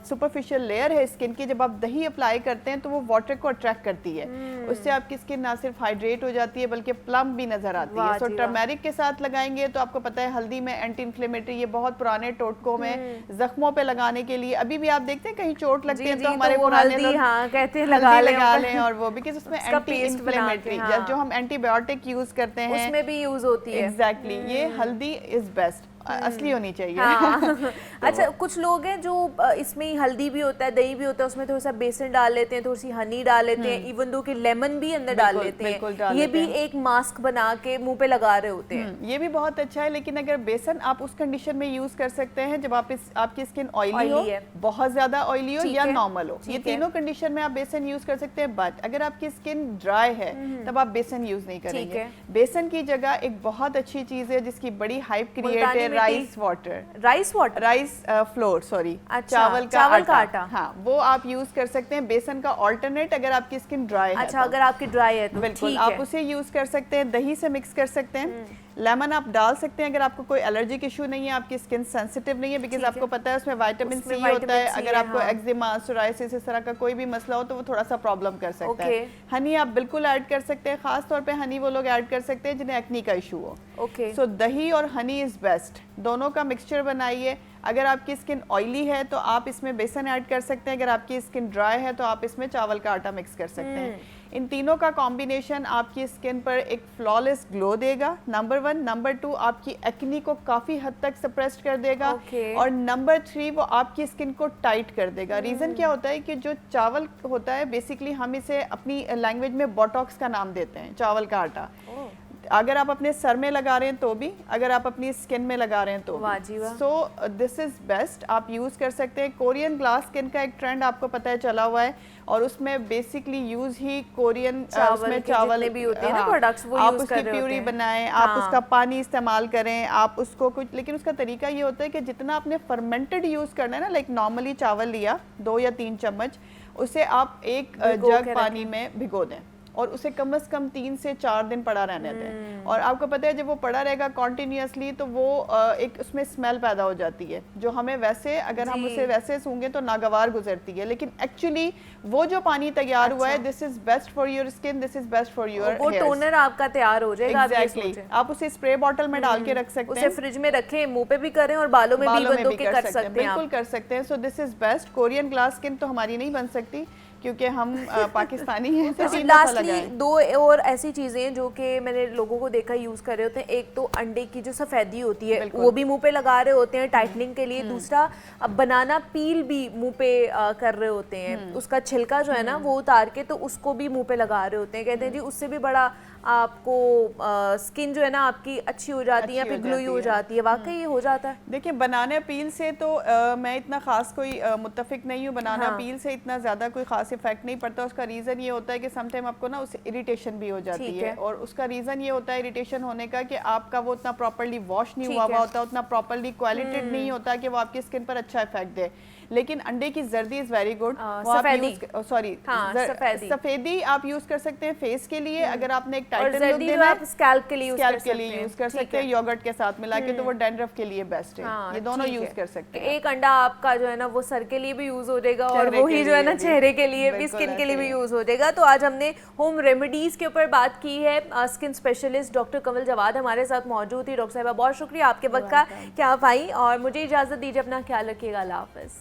सुपरफिशियल लेयर है स्किन की, जब आप दही अप्लाई करते हैं तो वो वाटर को अट्रैक्ट करती है, उससे आपकी स्किन ना सिर्फ हाइड्रेट हो जाती है बल्कि प्लम भी नजर आती है। सो टर्मेरिक के साथ लगाएंगे तो आपको पता है हल्दी में एंटी इन्फ्लेमेटरी, ये बहुत पुराने टोटकों में जख्मों पे लगाने के लिए, अभी भी आप देखते हैं कहीं चोट लगती है तो हमारे पुराने लोग कहते हैं लगा लें और वो बिकॉज उसमें एंटी इन्फ्लेमेटरी जो हम एंटीबायोटिक यूज करते हैं उसमें भी यूज होती है। एग्जैक्टली ये हल्दी इज बेस्ट, असली होनी चाहिए। हाँ। अच्छा, कुछ लोग हैं जो इसमें हल्दी भी होता है, दही भी होता है, उसमें थोड़ा सा बेसन डाल लेते हैं, थोड़ी सी हनी डाल लेते हैं, इवन दो कि लेमन भी अंदर डाल लेते हैं, ये भी एक मास्क बना के मुंह पे लगा रहे होते हैं। ये भी बहुत अच्छा है, लेकिन अगर बेसन आप उस कंडीशन में यूज कर सकते हैं जब आपकी स्किन ऑयली हो, बहुत ज्यादा ऑयली हो या नॉर्मल हो, ये तीनों कंडीशन में आप बेसन यूज कर सकते हैं। बट अगर आपकी स्किन ड्राई है तब आप बेसन यूज नहीं करेंगे। बेसन की जगह एक बहुत अच्छी चीज है जिसकी बड़ी हाइप क्रिएट है, राइस फ्लोर, सॉरी, चावल का आटा। हाँ, वो आप यूज कर सकते हैं बेसन का ऑल्टरनेट अगर आपकी स्किन ड्राई है। अच्छा, अगर आपकी ड्राई है तो बिल्कुल आप उसे यूज कर सकते हैं, दही से मिक्स कर सकते हैं, लेमन आप डाल सकते हैं अगर आपको कोई एलर्जिक इशू नहीं है, आपकी स्किन सेंसिटिव नहीं है, बिकॉज आपको पता है उसमें विटामिन सी होता है। अगर आपको एक्जिमा, सोराइसिस, इस तरह का कोई भी मसला हो तो वो थोड़ा सा प्रॉब्लम कर सकता है। हनी आप बिल्कुल ऐड कर सकते हैं, खास तौर पे हनी वो लोग ऐड कर सकते हैं जिन्हें एक्नी का इशू हो। सो दही और हनी इज बेस्ट, दोनों का मिक्सचर बनाइए। अगर आपकी स्किन ऑयली है तो आप इसमें बेसन ऐड कर सकते हैं, अगर आपकी स्किन ड्राई है तो आप इसमें चावल का आटा मिक्स कर सकते हैं। इन तीनों का कॉम्बिनेशन आपकी स्किन पर एक फ्लॉलेस ग्लो देगा, नंबर 1। नंबर 2 आपकी एक्नी को काफ़ी हद तक सप्रेस कर देगा, और नंबर 3 वो आपकी स्किन को टाइट कर देगा। रीज़न क्या होता है कि जो चावल होता है बेसिकली हम इसे अपनी लैंग्वेज में बोटॉक्स का नाम देते हैं, चावल का आटा। अगर आप अपने सर में लगा रहे हैं तो भी, अगर आप अपनी स्किन में लगा रहे हैं तो भी। सो दिस इज बेस्ट, आप यूज कर सकते हैं। कोरियन ग्लास स्किन का एक ट्रेंड आपको पता है चला हुआ है, और उसमें बेसिकली यूज ही कोरियन उसमें चावल भी होते हैं ना प्रोडक्ट्स, वो आप उसकी प्यूरी बनाएं, आप उसका पानी इस्तेमाल करें, आप उसको कुछ, लेकिन उसका तरीका ये होता है कि जितना आपने फर्मेंटेड यूज करना है ना, लाइक नॉर्मली चावल लिया 2 या 3 चम्मच, उसे आप एक जग पानी में भिगो दें और उसे कम से कम 3 से 4 दिन पड़ा रहने दें। और आपको पता है जब वो पड़ा रहेगा कॉन्टिन्यूसली तो वो एक उसमें स्मेल पैदा हो जाती है, जो हमें वैसे अगर हम उसे वैसे सूंघे तो नागवार गुजरती है, लेकिन एक्चुअली वो जो पानी तैयार हुआ है, this is best for your skin, this is best for your वो टोनर आपका तैयार हो जाएगा। एग्जैक्टली, आप उसे स्प्रे बॉटल में डाल के रख सकते हैं, उसे फ्रिज में रखें, मुंह पे भी करें और बालों में भी कर सकते हैं, बिल्कुल कर सकते हैं। So this is best. Korean glass skin तो हमारी नहीं बन सकती क्योंकि हम पाकिस्तानी हैं। तो लास्टली 2 और ऐसी चीजें हैं जो कि मैंने लोगों को देखा यूज कर रहे होते हैं। एक तो अंडे की जो सफेदी होती है वो भी मुंह पे लगा रहे होते हैं टाइटनिंग के लिए। दूसरा बनाना पील भी मुंह पे कर रहे होते हैं, उसका छिलका जो है ना वो उतार के तो उसको भी मुंह पे लगा रहे होते हैं। कहते हैं जी उससे भी बड़ा आपको स्किन जो है ना आपकी अच्छी हो जाती है या फिर ग्लोई हो जाती है। वाकई ये हो जाता है। देखिए बनाना पील से तो मैं इतना खास कोई मुत्तफिक नहीं हूँ। बनाना पील से इतना ज़्यादा कोई खास इफेक्ट नहीं पड़ता। उसका रीज़न ये होता है कि समटाइम आपको ना उससे इरिटेशन भी हो जाती है, और उसका रीज़न ये होता है इरिटेशन होने का कि आपका वो उतना प्रॉपर्ली वॉश नहीं हुआ होता, उतना प्रॉपर्ली क्वालिटेड नहीं होता कि वो आपकी स्किन पर अच्छा इफेक्ट दे। लेकिन अंडे की जर्दी इज वेरी गुड, सफेदी आप यूज कर सकते हैं फेस के लिए। अगर आपने एक टाइटन लुक देना है स्कैल्प के लिए यूज कर सकते हैं योगर्ट के साथ मिला के, तो वो डैंड्रफ के लिए बेस्ट है। ये दोनों यूज कर सकते हैं। एक अंडा आपका जो है ना वो सर के लिए भी यूज हो जाएगा और वही जो है ना चेहरे के लिए भी, स्किन के लिए भी यूज हो जाएगा। तो आज हमने होम रेमेडीज के ऊपर बात की है। स्किन स्पेशलिस्ट डॉक्टर कमल जवाद हमारे साथ मौजूद थी। डॉक्टर साहिबा बहुत शुक्रिया आपके वक्त का कि आप आई, और मुझे इजाजत दीजिए। अपना ख्याल रखिएगा। अल्लाह हाफिज।